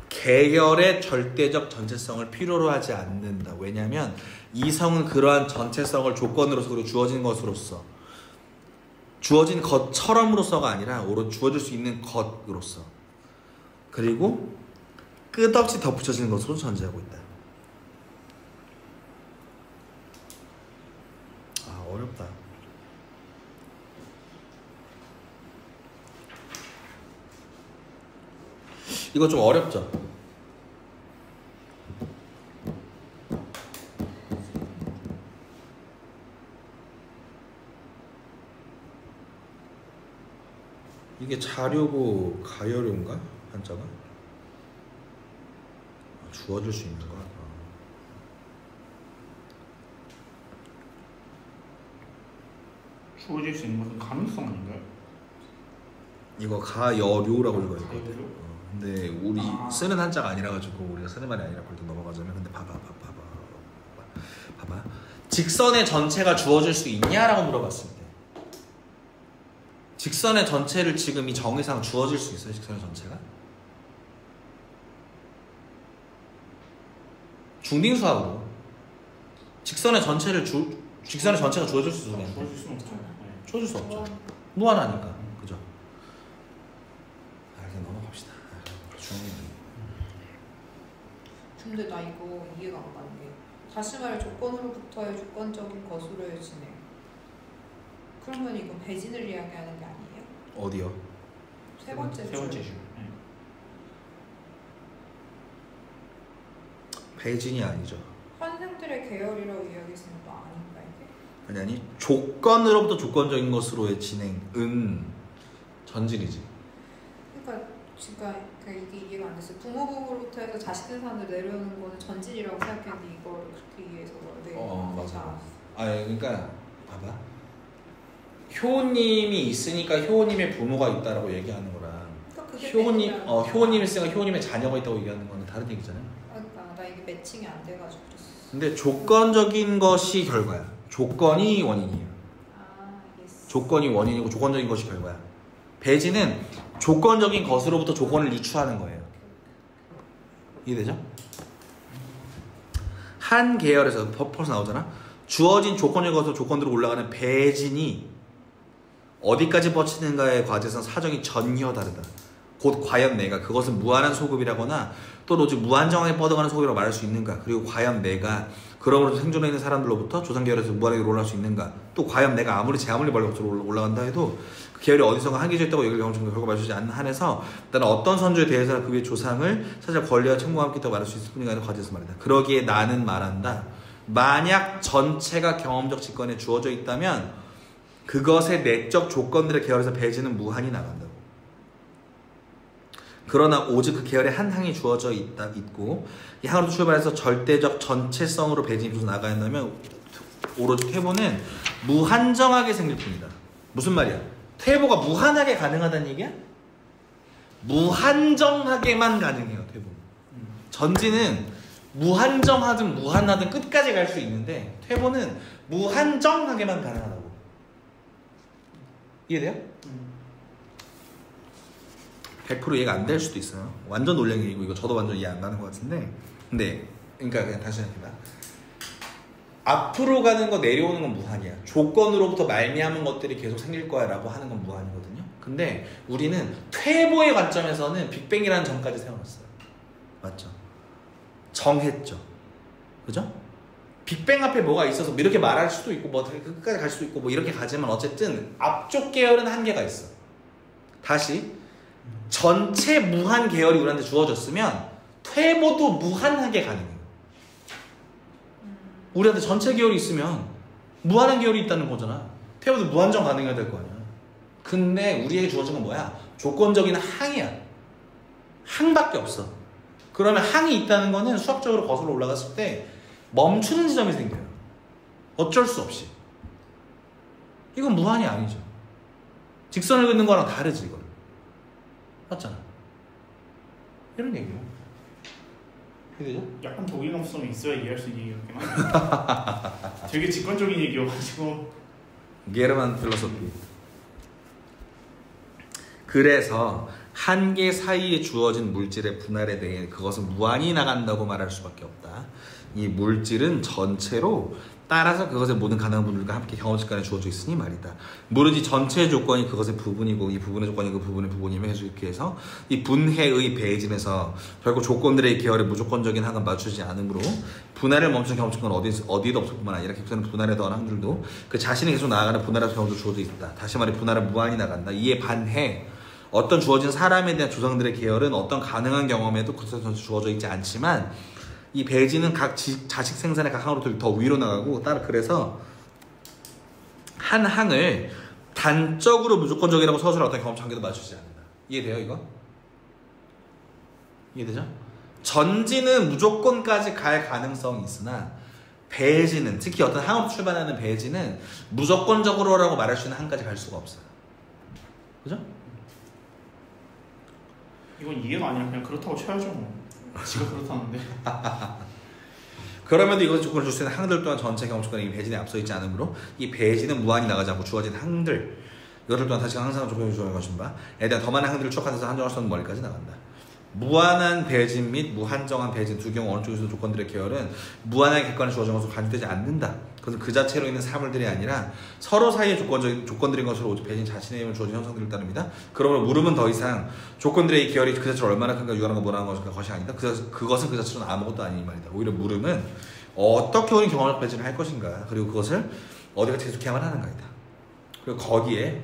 계열의 절대적 전체성을 필요로 하지 않는다. 왜냐하면 이성은 그러한 전체성을 조건으로서 그리고 주어진 것으로서 주어진 것처럼으로서가 아니라 오로지 주어질 수 있는 것으로서 그리고 끝없이 덧붙여지는 것으로 전제하고 있다. 아, 어렵다. 이거 좀 어렵죠? 이게 자료고 가열료인가? 한자가? 주어질 수 있는 거야. 주어질 수 있는 것은 가능성 아닌가요? 이거 가열료라고 읽어야 될 것 같아요. 근데 우리 쓰는 한자가 아니라 가지고 우리가 쓰는 말이 아니라 그래도 넘어가자면 근데 봐봐. 직선의 전체가 주어질 수 있냐라고 물어봤을 때 직선의 전체를 지금 이 정의상 주어질 수 있어요? 직선의 전체가? 중딩수학으로 직선의 전체가 주어질 수 있는 주어질 수는 없죠. 주어질 수 없죠. 무한하니까. 그죠? 그냥 넘어갑시다. 근데 나 이거 이해가 안 가는 게 다시 말해 조건으로부터의 주권적인 것으로의 진행. 그러면 이건 배진을 이야기하는 게 아니에요? 어디요? 세 번째 줄. 배진이 아니죠. 환생들의 계열이라고 이야기했으면 또 아닌가 이게? 아니 조건으로부터 조건적인 것으로의 진행은 전진이지. 그러니까 이게 이해가 안 됐어요. 부모 부부로부터 해서 자식 생산을 내려오는 거는 전진이라고 생각했는데 이걸 그렇게 이해해서 맞아. 그러니까 봐봐. 효님이 있으니까 효님의 부모가 있다라고 얘기하는 거랑 그렇게 효호님, 되면- 효호님의 쌤과 효호님의 자녀가 있다고 얘기하는 거는 다른 얘기잖아요. 나 이게 매칭이 안 돼가지고 그랬어. 근데 조건적인 것이 결과야. 조건이 원인이에요. 예스. 조건이 원인이고 조건적인 것이 결과야. 배지는 조건적인 것으로부터 조건을 유추하는 거예요. 이해되죠? 한 계열에서 벌써 나오잖아. 주어진 조건적인 것으로 조건대로 올라가는 배진이 어디까지 뻗치는가에 과제에서는 사정이 전혀 다르다. 곧 과연 내가 그것은 무한한 소급이라거나 또 오직 무한정하게 뻗어가는 소급이라고 말할 수 있는가. 그리고 과연 내가 그러므로 생존해 있는 사람들로부터 조상 계열에서 무한하게 올라갈 수 있는가. 또 과연 내가 아무리 제 아무리 멀리 올라간다 해도 그 계열이 어디선가 한계져 있다고 얘기를 결과 말해주지 않는 한에서 나는 어떤 선조에 대해서 그 위에 조상을 찾아 권리와 책무와 함께 있다고 말할 수 있을 뿐이가 아니라 과제에서 말이다. 그러기에 나는 말한다. 만약 전체가 경험적 직관에 주어져 있다면 그것의 내적 조건들의 계열에서 배지는 무한히 나간다고. 그러나 오직 그 계열에 한 항이 주어져 있고 이 항으로 출발해서 절대적 전체성으로 배진이 비로소 나가야 한다면 오로지 퇴보는 무한정하게 생길 뿐이다. 무슨 말이야? 퇴보가 무한하게 가능하다는 얘기야? 무한정하게만 가능해요. 퇴보는. 전지는 무한정하든 무한하든 끝까지 갈 수 있는데 퇴보는 무한정하게만 가능하다고. 이해돼요? 100% 이해가 안 될 수도 있어요. 완전 논량이고 이거 저도 완전 이해 안 가는 것 같은데. 근데 그러니까 그냥 다시 생각해봐. 앞으로 가는 거 내려오는 건 무한이야. 조건으로부터 말미암은 것들이 계속 생길 거야 라고 하는 건 무한이거든요. 근데 우리는 퇴보의 관점에서는 빅뱅이라는 점까지 세워놨어요. 맞죠? 정했죠. 그죠? 빅뱅 앞에 뭐가 있어서 이렇게 말할 수도 있고 뭐 끝까지 갈 수도 있고 뭐 이렇게 가지만 어쨌든 앞쪽 계열은 한계가 있어. 다시 전체 무한 계열이 우리한테 주어졌으면 퇴보도 무한하게 가능해요. 우리한테 전체 계열이 있으면 무한한 계열이 있다는 거잖아. 퇴보도 무한정 가능해야 될 거 아니야. 근데 우리에게 주어진 건 뭐야? 조건적인 항이야. 항밖에 없어. 그러면 항이 있다는 거는 수학적으로 거슬러 올라갔을 때 멈추는 지점이 생겨요. 어쩔 수 없이. 이건 무한이 아니죠. 직선을 긋는 거랑 다르지 이거. 맞잖아. 이런 얘기예요. 이해되죠? 약간 동일감성이 있어야 이해할 수 있는 얘기였긴 한데 되게 직관적인 얘기여가지고. 게르만 필로소피. 그래서 한계 사이에 주어진 물질의 분할에 대해 그것은 무한히 나간다고 말할 수밖에 없다. 이 물질은 전체로 따라서 그것의 모든 가능한 분들과 함께 경험직간에 주어져 있으니 말이다. 무릇이 전체의 조건이 그것의 부분이고 이 부분의 조건이 그 부분의 부분이며 해서 이렇게 해서 이 분해의 배진에서 결국 조건들의 계열에 무조건적인 항은 맞추지 않으므로 분할을 멈춘 경험직간은 어디에도 없을 뿐만 아니라 계속되는 분할에 더한 항들도 그 자신이 계속 나아가는 분할의 경험도 주어져 있다. 다시 말해 분할은 무한히 나간다. 이에 반해 어떤 주어진 사람에 대한 조상들의 계열은 어떤 가능한 경험에도 그것에서 주어져 있지 않지만 이 배지는 각 자식 생산의 각 항으로 더 위로 나가고 따라 그래서 한 항을 단적으로 무조건적이라고 서술할 어떤 경험 관계도 맞추지 않는다. 이해돼요 이거? 이해되죠? 전지는 무조건까지 갈 가능성이 있으나 배지는 특히 어떤 항으로 출발하는 배지는 무조건적으로라고 말할 수 있는 항까지 갈 수가 없어요. 그죠? 이건 이해가 아니라 그냥 그렇다고 쳐야죠 뭐. 지가 그렇다는데. 그럼에도 이것을 조건을 줄 수 있는 항들 또한 전체 경험 조건이 배진에 앞서 있지 않으므로 이 배진은 무한히 나가지 않고 주어진 항들 이것들 또한 다시 항상 조건을 주어진 것인 바에 대한 더 많은 항들을 추적하는 데서 한정할 수 없는 멀리까지 나간다. 무한한 배진 및 무한정한 배진 두 경우 어느 쪽에서도 조건들의 계열은 무한하게 객관에 주어진 것으로 간주되지 않는다. 그것은 그 자체로 있는 사물들이 아니라 서로 사이의 조건들인 것으로 오직 배진 자신의 힘을 주어진 현상들을 따릅니다. 그러므로 물음은 더 이상 조건들의 이 계열이 그 자체로 얼마나 큰가 유한한 거 뭐라는 것이 아니다. 그것은 그 자체로는 아무것도 아닌 말이다. 오히려 물음은 어떻게 우리 경험적 배진을 할 것인가 그리고 그것을 어디가 계속해야만 하는가이다. 그리고 거기에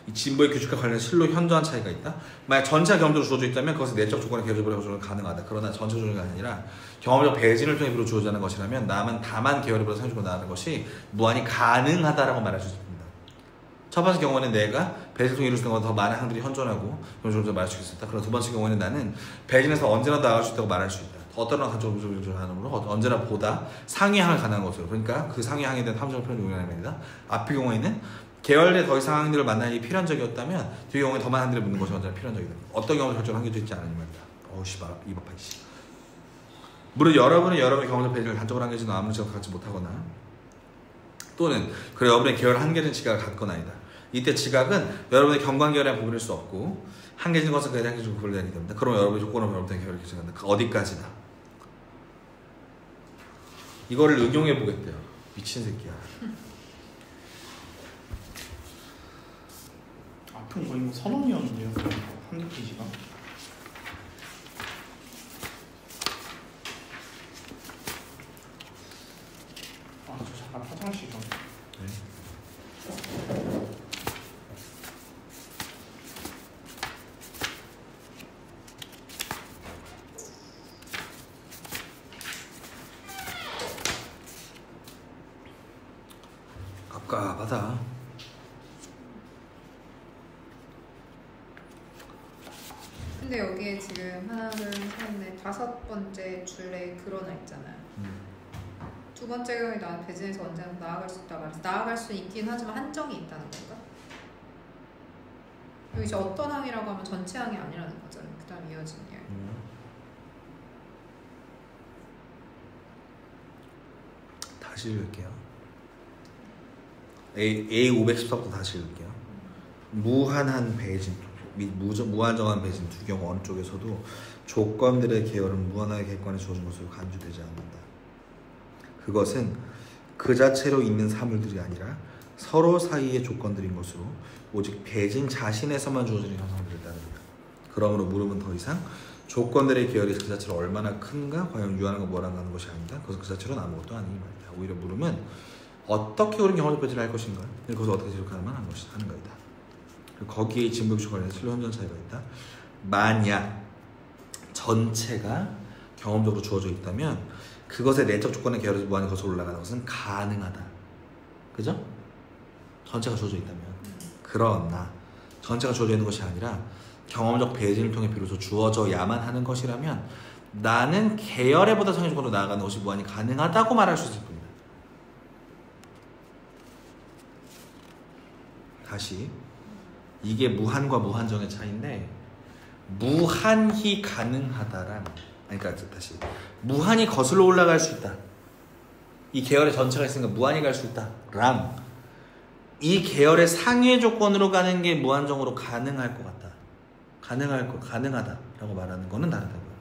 이 진보의 규칙과 관련된 실로 현저한 차이가 있다. 만약 전체가 경험적으로 주어져 있다면 그것은 내적 조건의 계열적으로 주어져 가능하다. 그러나 전체 조건이 아니라 경험적 배진을 통해 비로 주어지는 것이라면 다만 계열을 보다 생각하고 나가는 것이 무한히 가능하다라고 말할 수 있습니다. 첫 번째 경우에는 내가 배진을 통해 이룰 수 있는 것보다 더 많은 항들이 현존하고 경험적으로 말할 수 있다. 그러나 두 번째 경우에는 나는 배진에서 언제나 나아갈 수 있다고 말할 수 있다. 어떤 한쪽으로 하므로 언제나 보다 상위항을 가능한 것으로 그러니까 그 상위항에 대한 탐정을 표현하는 겁니다. 앞의 경우에는 계열의 더 이상 항들을 만나는 게 필연적이었다면 뒤의 경우에 더 많은 항들을 묻는 것이 언제나 필연적이다. 어떤 경우도 결정을 한계도 있지 않으니 말이다. 씨발 입 아파 씨. 무릇 여러분은 여러분의 경험적 배진을 단적으로 한계지는 아무런 지각도 갖지 못하거나 또는 그래 여러분의 계열 한계는 지각을 갖거나이다. 이때 지각은 여러분의 경관계열에 부분일 수 없고 한계진 것은 그에 대한 한계적으로 구별되기 때문에 그럼 여러분의 조건으로 여러분의 계열을 결정한다. 그 어디까지다. 이거를 응용해 보겠대요. 미친 새끼야. 앞은 거의 뭐 선언이었는데요. 한두 페이지가. 저 잠깐 화장실 좀. 갑갑하다. 근데 여기에 지금 하나, 둘, 셋, 넷, 다섯 번째 줄에 그러나 있잖아요. 두 번째 경우에 나는 배진에서 언제나 나아갈 수 있다 말해서 나아갈 수 있긴 하지만 한정이 있다는 건가? 여기 이제 어떤 항이라고 하면 전체 항이 아니라는 거잖아요. 그 다음 이어지는 이야기. 다시 읽을게요. A514부터 다시 읽을게요. 무한한 배진 및 무한정한 배진 두 경우 어느 쪽에서도 조건들의 계열은 무한하게 객관에 주어진 것으로 간주되지 않는다. 그것은 그 자체로 있는 사물들이 아니라 서로 사이의 조건들인 것으로 오직 배진 자신에서만 주어지는 현상들을 따릅니다. 그러므로 물음은 더 이상 조건들의 계열이 그 자체로 얼마나 큰가 과연 유한한가 무한한가 하는 것이 아니다. 그것은 그 자체로는 아무것도 아니니 말이다. 오히려 물음은 어떻게 우리는 경험적 배진을 할 것인가 그것을 어떻게 지속하는가 하는 것이다. 거기에 진복식 관련해서 슬로 현전 차이가 있다. 만약 전체가 경험적으로 주어져 있다면 그것의 내적 조건의 계열에서 무한히 거슬러 올라가는 것은 가능하다. 그죠? 전체가 주어져 있다면. 그러나 전체가 주어져 있는 것이 아니라 경험적 배진을 통해 비로소 주어져야만 하는 것이라면 나는 계열에 보다 성의 조건으로 나아가는 것이 무한히 가능하다고 말할 수 있을 뿐이다. 다시 이게 무한과 무한정의 차이인데 무한히 가능하다란 그러니까 다시 무한히 거슬러 올라갈 수 있다. 이 계열의 전체가 있으니까 무한히 갈 수 있다. 랑 이 계열의 상위 조건으로 가는 게 무한정으로 가능할 것 같다. 가능하다라고 말하는 거는 다르다고요.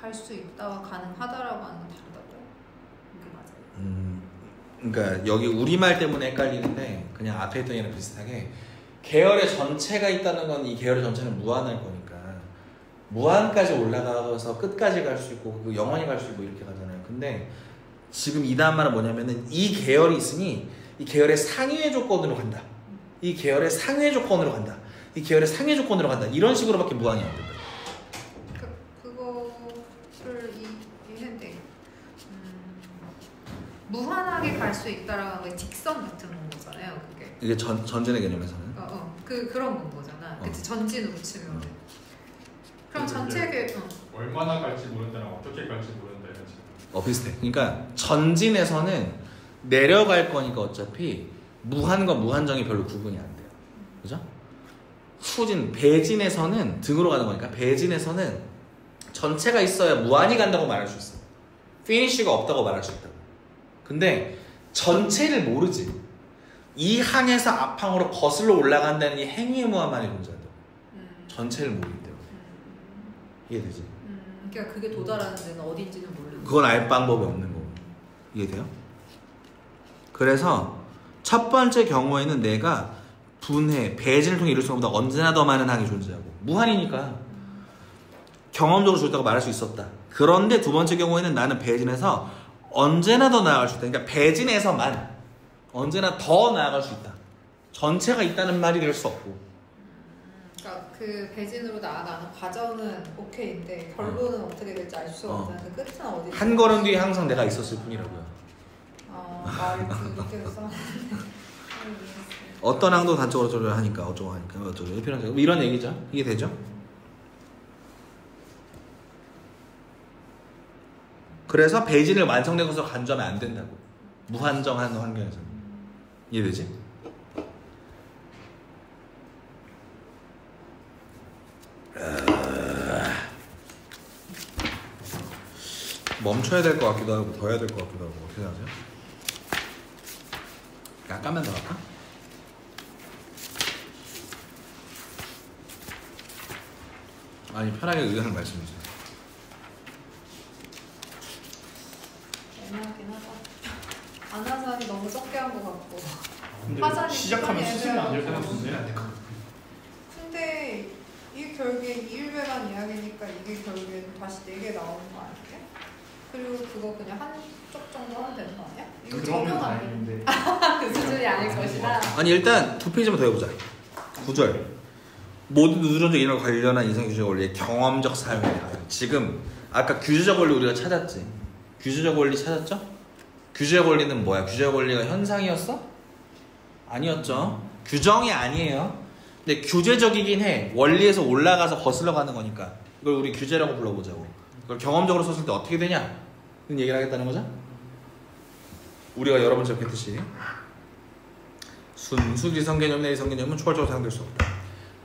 갈 수 있다와 가능하다라고 하는 건 다르다고요? 이게 맞아요? 그러니까 여기 우리말 때문에 헷갈리는데 그냥 앞에 했던 얘랑 비슷하게 계열의 전체가 있다는 건 이 계열의 전체는 무한할 거니까 무한까지 올라가서 끝까지 갈 수 있고 그 영원히 갈 수 있고 이렇게 가잖아요. 근데 지금 이 다음 말은 뭐냐면은 이 계열이 있으니 이 계열의 상위의 조건으로 간다. 이 계열의 상위의 조건으로 간다. 이 계열의 상위의 조건으로 간다. 이런 식으로밖에 무한이 안 된다. 그거를 이해했는데 무한하게 갈 수 있다라는 게 직선 같은 거잖아요. 그게 이게 전진의 개념에서는 그런 건 거잖아. 그치 전진으로 치면 그럼 전체계 얼마나 갈지 모른다는 어떻게 갈지 모른다는 지금. 비슷해. 그러니까 전진에서는 내려갈 거니까 어차피 무한과 무한정이 별로 구분이 안 돼요. 그죠? 배진에서는 등으로 가는 거니까 배진에서는 전체가 있어야 무한히 간다고 말할 수 있어. 피니쉬가 없다고 말할 수 있다고. 근데 전체를 모르지. 이 항에서 앞항으로 거슬러 올라간다는 이 행위의 무한만이 존재한다고. 전체를 모르기 때문에. 이해되지? 그러니까 그게 도달하는 데는 어딘지는 모르는 그건 알 방법이 없는 거고. 이해돼요? 그래서 첫 번째 경우에는 내가 배진을 통해 이룰 수 없는 언제나 더 많은 항이 존재하고 무한이니까 경험적으로 좋다고 말할 수 있었다. 그런데 두 번째 경우에는 나는 배진에서 언제나 더 나아갈 수 있다. 그러니까 배진에서만 언제나 더 나아갈 수 있다. 전체가 있다는 말이 될 수 없고. 그러니까 그 배진으로 나아가는 과정은 오케이인데 결론은 어떻게 될지 알 수 없는 그 끝은 어디? 한 걸음 뒤에 항상 내가 있었을 뿐이라고요. 말을 느껴서 어떤 항도 단적으로 조절하니까 어쩌고 하니까 어쩌고 필요하죠. 이런 얘기죠. 이게 되죠? 그래서 배진을 완성된 것으로 간주하면 안 된다고. 무한정한 환경에서는. 이해되지? 멈춰야 될 것 같기도 하고 더 해야 될 것 같기도 하고 어떻게 하죠? 약간만 더 할까? 아니 편하게 의견을 말씀해 주세요. 애매하긴 하다. 아나산이 너무 적게 한 것 같고. 근데 화산이 시작하면 시간이 수습이 안 될 것 애매하고. 같은데. 근데 이게 결국에 2일배반 이야기니까 이게 결국에 다시 4개 나오는 거 아니야? 그리고 그거 그냥 한쪽 정도 하면 되는 거 아니야? 이거 그러면 적용 안 다행인데. 그 수준이 아닐 것이다. 아니 일단 2페이지만 더 해보자. 9절 모든 우주론적 이론과 관련한 이성 규제적 원리의 경험적 사용에 대하여. 지금 아까 규제적 원리 우리가 찾았지. 규제적 원리 찾았죠? 규제적 원리는 뭐야? 규제적 원리가 현상이었어? 아니었죠. 규정이 아니에요. 근데 규제적이긴 해. 원리에서 올라가서 거슬러 가는 거니까 이걸 우리 규제라고 불러보자고. 이걸 경험적으로 썼을 때 어떻게 되냐? 이런 얘기를 하겠다는 거죠. 우리가 여러 번 적혔듯이 순수지성 개념 내 이성 개념은 초월적으로 사용될 수 없다.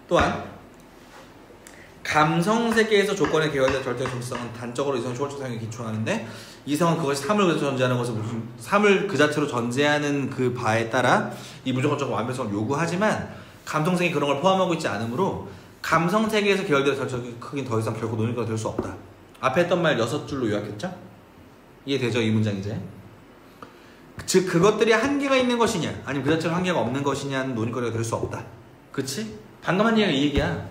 또한 감성세계에서 조건에 개발된 절대적 정성은 단적으로 이성 초월적 사용에 기초하는데 이성은 그것이 삶을 그 자체로 전제하는 것을 삶을 그 자체로 전제하는 그 바에 따라 이 무조건적 완벽성을 요구하지만 감성세계 그런 걸 포함하고 있지 않으므로 감성세계에서 개발된 절대적 크기는 더 이상 결코 논의가 될 수 없다. 앞에 했던 말 6줄로 요약했죠? 이해되죠? 이 문장 이제. 즉 그것들이 한계가 있는 것이냐 아니면 그 자체로 한계가 없는 것이냐는 논의거리가 될 수 없다. 그치? 방금 한 얘기가 이 얘기야.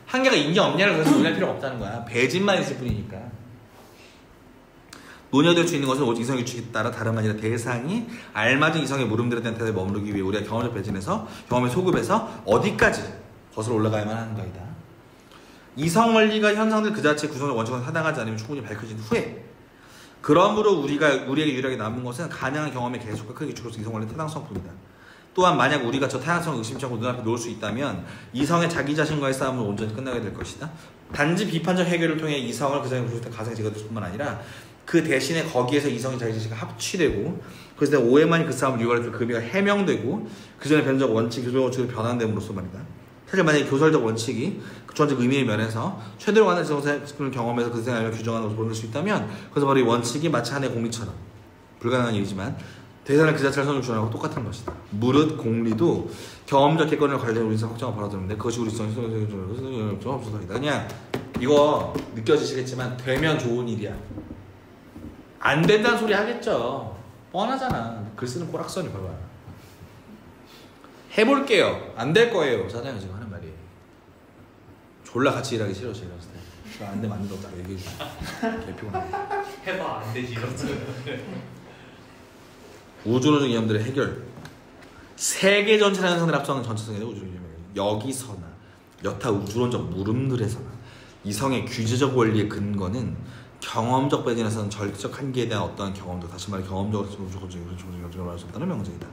한계가 있냐 없냐를 그래서 논의할 필요가 없다는 거야. 배진만 있을 뿐이니까. 논의될 수 있는 것은 오직 이성의 규칙에 따라 다름 아니라 대상이 알맞은 이성의 물음들에 대한 대답에 머무르기 위해 우리가 경험적 배진에서 경험의 소급에서 어디까지 거슬러 올라가야만 하는 거이다. 이성 원리가 현상들 그 자체의 구성적 원칙을 타당하지 않으면 충분히 밝혀진 후에 그러므로 우리에게 유일하게 남은 것은 가능한 경험의 계속과 크게 주로서 이성 원리의 타당성뿐이다. 또한 만약 우리가 저 타당성을 의심치 않고 눈앞에 놓을 수 있다면 이성의 자기 자신과의 싸움은 온전히 끝나게 될 것이다. 단지 비판적 해결을 통해 이성을 그 자신의 구속된 가상에 제거될 뿐만 아니라 그 대신에 거기에서 이성이 자기 자신과 합치되고 그래서 오해만이 그 싸움을 유발할 때 그 의미가 해명되고 그 전에 변적 원칙, 교조적 원칙이 변환됨으로써 말이다. 사실 만약에 교설적 원칙이 그 주관적 의미의 면에서 최대로 가는 이성을 경험해서 그 생활을 규정하는 것을 보낼 수 있다면 그래서 바로 이 원칙이 마치 하나의 공리처럼 불가능한 일이지만 대상을 그 자체를 선을 주장하고 똑같은 것이다. 무릇 공리도 경험적 객관을 관련해 우리 인생 확정을 벌어들는데 그것이 우리 인생의 좀 없어서이다. 그냥 이거 느껴지시겠지만 되면 좋은 일이야. 안 된다는 소리 하겠죠. 뻔하잖아. 글 쓰는 꼬락선이 봐봐. 해볼게요. 안 될 거예요. 사장님 지금 하는 말이. 졸라 같이 일하기 싫어 제가 봤을 때. 안 되면 안 된다고 얘기해 주세요. 개 피곤해. 해봐 안 되지 이러면서. 우주론적 이념들의 해결. 세계 전체라는 현상을 합성하는 전체성의 우주론적 이념. 여기서나 여타 우주론적 물음들에서나 이성의 규제적 원리의 근거는 경험적 배진에서는 절대적 한계에 대한 어떠한 경험도 다시 말해 경험적으로 무조건적으로 말할 수 없다는 명제이다.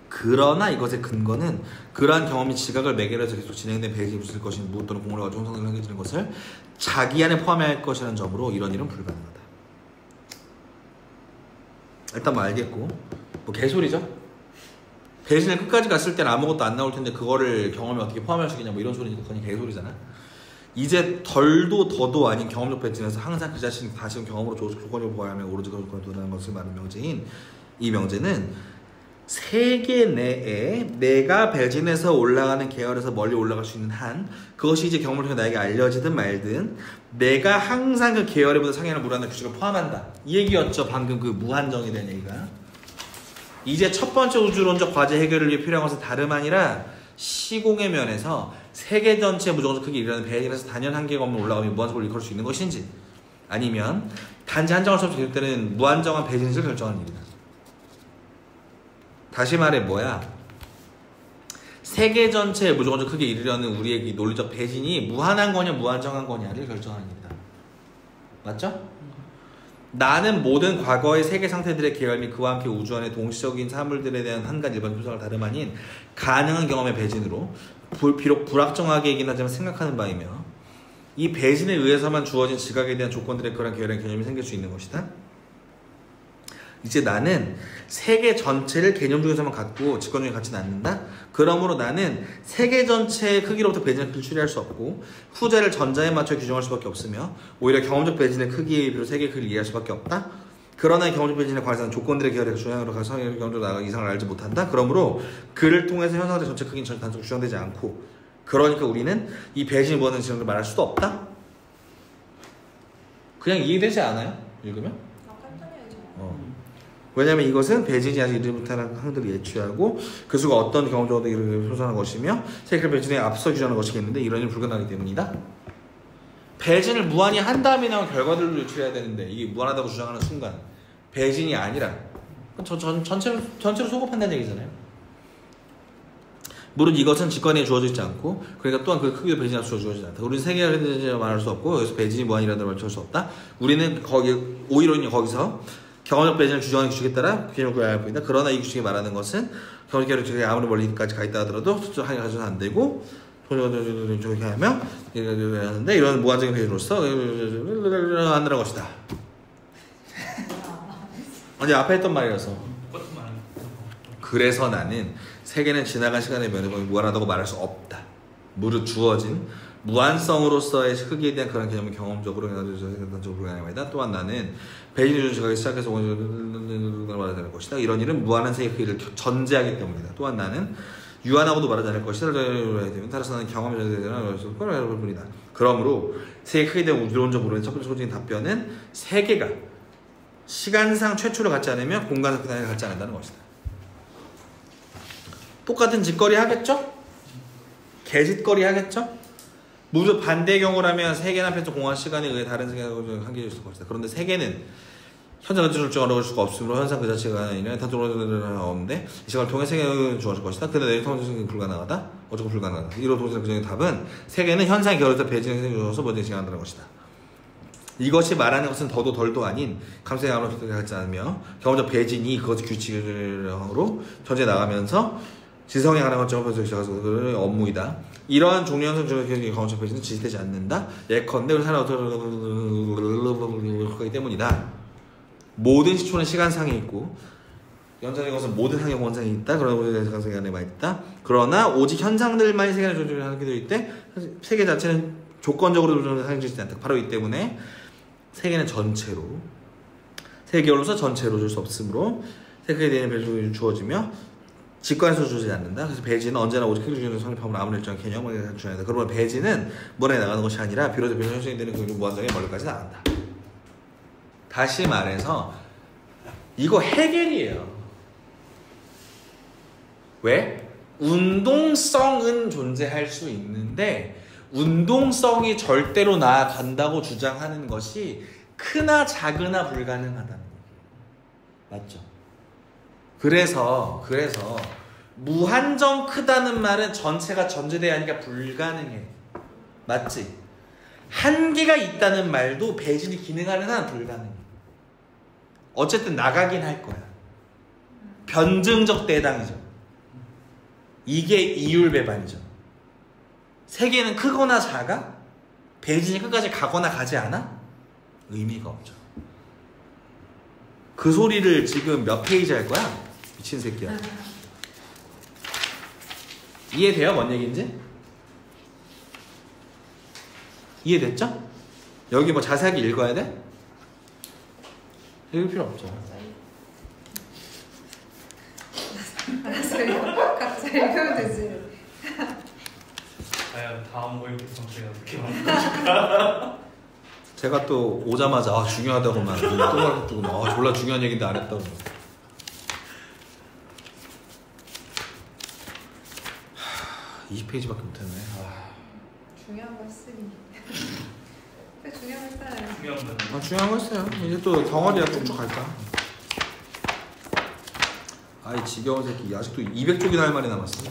그러나 이것의 근거는 그러한 경험이 지각을 매개로 해서 계속 진행된 배경이 있을 것인 무엇 또는 공을 가지고 형성을 하게 되는 것을 자기 안에 포함해야 할 것이라는 점으로 이런 일은 불가능하다. 일단 뭐 알겠고 뭐 개소리죠. 배신을 끝까지 갔을 때는 아무것도 안 나올 텐데 그거를 경험에 어떻게 포함할 수 있겠냐 뭐 이런 소리니까 그건 개소리잖아. 이제 덜도 더도 아닌 경험적 배진에서 항상 그 자신이 다시금 경험으로 조건을 보아야 하며 오로지 그걸 도전하는 것을 말하는 명제인 이 명제는 세계 내에 내가 배진해서 올라가는 계열에서 멀리 올라갈 수 있는 한 그것이 이제 경험을 통해 나에게 알려지든 말든 내가 항상 그 계열에 보다 상향을 무한한 규칙을 포함한다. 이 얘기였죠. 방금 그 무한정에 대한 얘기가. 이제 첫 번째 우주론적 과제 해결을 위해 필요한 것은 다름 아니라 시공의 면에서 세계 전체 무조건적 크기 이르는 배진에서 단연 한계가 없는 올라가며 무한성을 일컬을 수 있는 것인지 아니면 단지 한정할 수 없이 계속되는 무한정한 배진을 결정하는 일이다. 다시 말해 뭐야? 세계 전체의 무조건적 크기에 이르려는 우리의 이 논리적 배진이 무한한 거냐 무한정한 거냐를 결정하는 일이다. 맞죠? 나는 모든 과거의 세계 상태들의 계열 및 그와 함께 우주 안의 동시적인 사물들에 대한 한 가지 일반 표상을 다름 아닌 가능한 경험의 배진으로 비록 불확정하게이긴 하지만 생각하는 바이며 이 배진에 의해서만 주어진 지각에 대한 조건들의 그런 계열의 개념이 생길 수 있는 것이다. 이제 나는 세계 전체를 개념 중에서만 갖고 직권 중에 갖지는 않는다. 그러므로 나는 세계 전체의 크기로부터 배진의 크기를 추리할 수 없고 후자를 전자에 맞춰 규정할 수밖에 없으며 오히려 경험적 배진의 크기에 비로 세계의 크기를 이해할 수밖에 없다. 그러나 경험적 배진에 관해서는 조건들의 계열에 중앙으로 가서 경험적으로 나아가 이상을 알지 못한다. 그러므로 그를 통해서 현상의 전체 크기는 단순 규정되지 않고 그러니까 우리는 이 배진이 무엇인지 지금도 말할 수도 없다. 그냥 이해되지 않아요? 읽으면? 왜냐하면 이것은 배진이 아직 이르지 못하는 항들을 예추하고 그 수가 어떤 경험적으로 이르게 표현하는 것이며 세계를 배진에 앞서 규정하는 것이겠는데 이런 일이 불가능하기 때문이다. 배진을 무한히 한 다음에 나온 결과들로 유출해야 되는데 이게 무한하다고 주장하는 순간 배진이 아니라 전체로 소급한다는 얘기잖아요. 물론 이것은 직관에 주어져 있지 않고 그러니까 또한 그 크기도 배진이 앞서 주어지지 않다. 우리는 세계가 배진을 말할 수 없고 여기서 배진이 무한이라는 말 할 수 없다. 우리는 오히려 거기서 경험적 배진을 규정하는 규칙에 따라 개념을 구해야 할 뿐이다. 그러나 이 규칙이 말하는 것은 경험적 규칙이 아무리 멀리까지 가 있다 하더라도 하게 가져서는 안 되고 저렇게 하며 하는데 이런 무한적인 배진으로서 하는 것이다. 아니 앞에 했던 말이라서. 그래서 나는 세계는 지나간 시간의 면에 보면 무한하다고 말할 수 없다. 무릇 주어진 무한성으로서의 크기에 대한 그런 개념은 경험적으로 생각적으로 아니다. 또한 나는 배진의 준칙하기 시작해서 말하지 않을 것이다. 이런 일은 무한한 세계 크기를 전제하기 때문이다. 또한 나는 유한하고도 말하지 않을 것이다. 따라서 나는 경험에 대한 뿐이다. 그러므로 세계 크기에 대한 우주론적 물론의 첫 번째 소진의 답변은 세계가 시간상 최초를 갖지 않으며 공간상 그 단위를 갖지 않는다는 것이다. 똑같은 짓거리 하겠죠? 개짓거리 하겠죠? 무슨 반대의 경우라면 세계나 편적 공간 시간에 의해 다른 세계하고 한계가 있을 것이다. 그런데 세계는 현상 자체를 주어질 수가 없으므로 현상 그 자체가 아니라 단적으로 없는데 이 시간을 통해 세계가 주어질 것이다. 그런데 내용 통해서는 불가능하다. 어쩌고 불가능하다. 이로 동시에 그중의 답은 세계는 현상의 결과에서 배진에 주어서 먼저 진행한다는 것이다. 이것이 말하는 것은 더도 덜도 아닌 감성의 암호를 갖지 않으며 경험적 배진이 그것의 규칙으로 전제에 나가면서 지성에 관한 것처럼 시작해서 업무이다. 이러한 종류 현상 중의 경험적 배진은 지시되지 않는다. 예컨대 우리 사람이 어떻게 때문이다. 모든 시초는 시간상에 있고 연산의 것은 모든 상의 원상이 있다. 그러나 세계 안에 많이 있다. 그러나 오직 현상들만이 세계를 조절하게 되어 있대. 세계 자체는 조건적으로 조절하는 것이지 않다. 바로 이 때문에 세계는 전체로 세계로서 전체로 줄 수 없으므로 세계에 대한 배정이 주어지며 직관에서 주어지지 않는다. 그래서 배진은 언제나 오직 크기 기준으로 성립하면 아무런 일정한 개념을 갖춰야 한다. 그러면 배진은 무한하게 나가는 것이 아니라 비로소 배진 현상이 되는 그 무한정에 멀리까지 나간다. 다시 말해서 이거 해겔이에요. 왜? 운동성은 존재할 수 있는데 운동성이 절대로 나아간다고 주장하는 것이 크나 작으나 불가능하다는 거예요. 맞죠? 그래서 무한정 크다는 말은 전체가 전제돼야 하니까 불가능해. 맞지? 한계가 있다는 말도 배진이 기능하는 한 불가능해. 어쨌든 나가긴 할 거야. 변증적 대당이죠. 이게 이율배반이죠. 세계는 크거나 작아? 배진이 끝까지 가거나 가지 않아? 의미가 없죠. 그 소리를 지금 몇 페이지 할 거야? 미친 새끼야. 이해돼요? 뭔 얘기인지? 이해됐죠? 여기 뭐 자세하게 읽어야 돼? 읽을 필요 없죠. 알았어요. 각자 읽으면 되지. 과연 다음 모임 성취가 어떻게 만들어질까? 제가 또 오자마자 중요하다고만 또 말했더니 졸라 중요한 얘기인데 안 했다고. 20페이지밖에 못했네. 중요한 거 했으니. 중요한 거 했잖아요. 중요한 건 중요한 거 했어요. 이제 또 덩어리야 쭉쭉 갈까. 아이 지겨운 새끼. 아직도 200쪽이나 할 말이 남았어.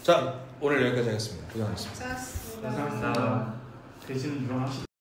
자 오늘 여기까지 하겠습니다. 고생하셨습니다. 고생하셨습니다. 감사합니다. 대신은 일어나시죠.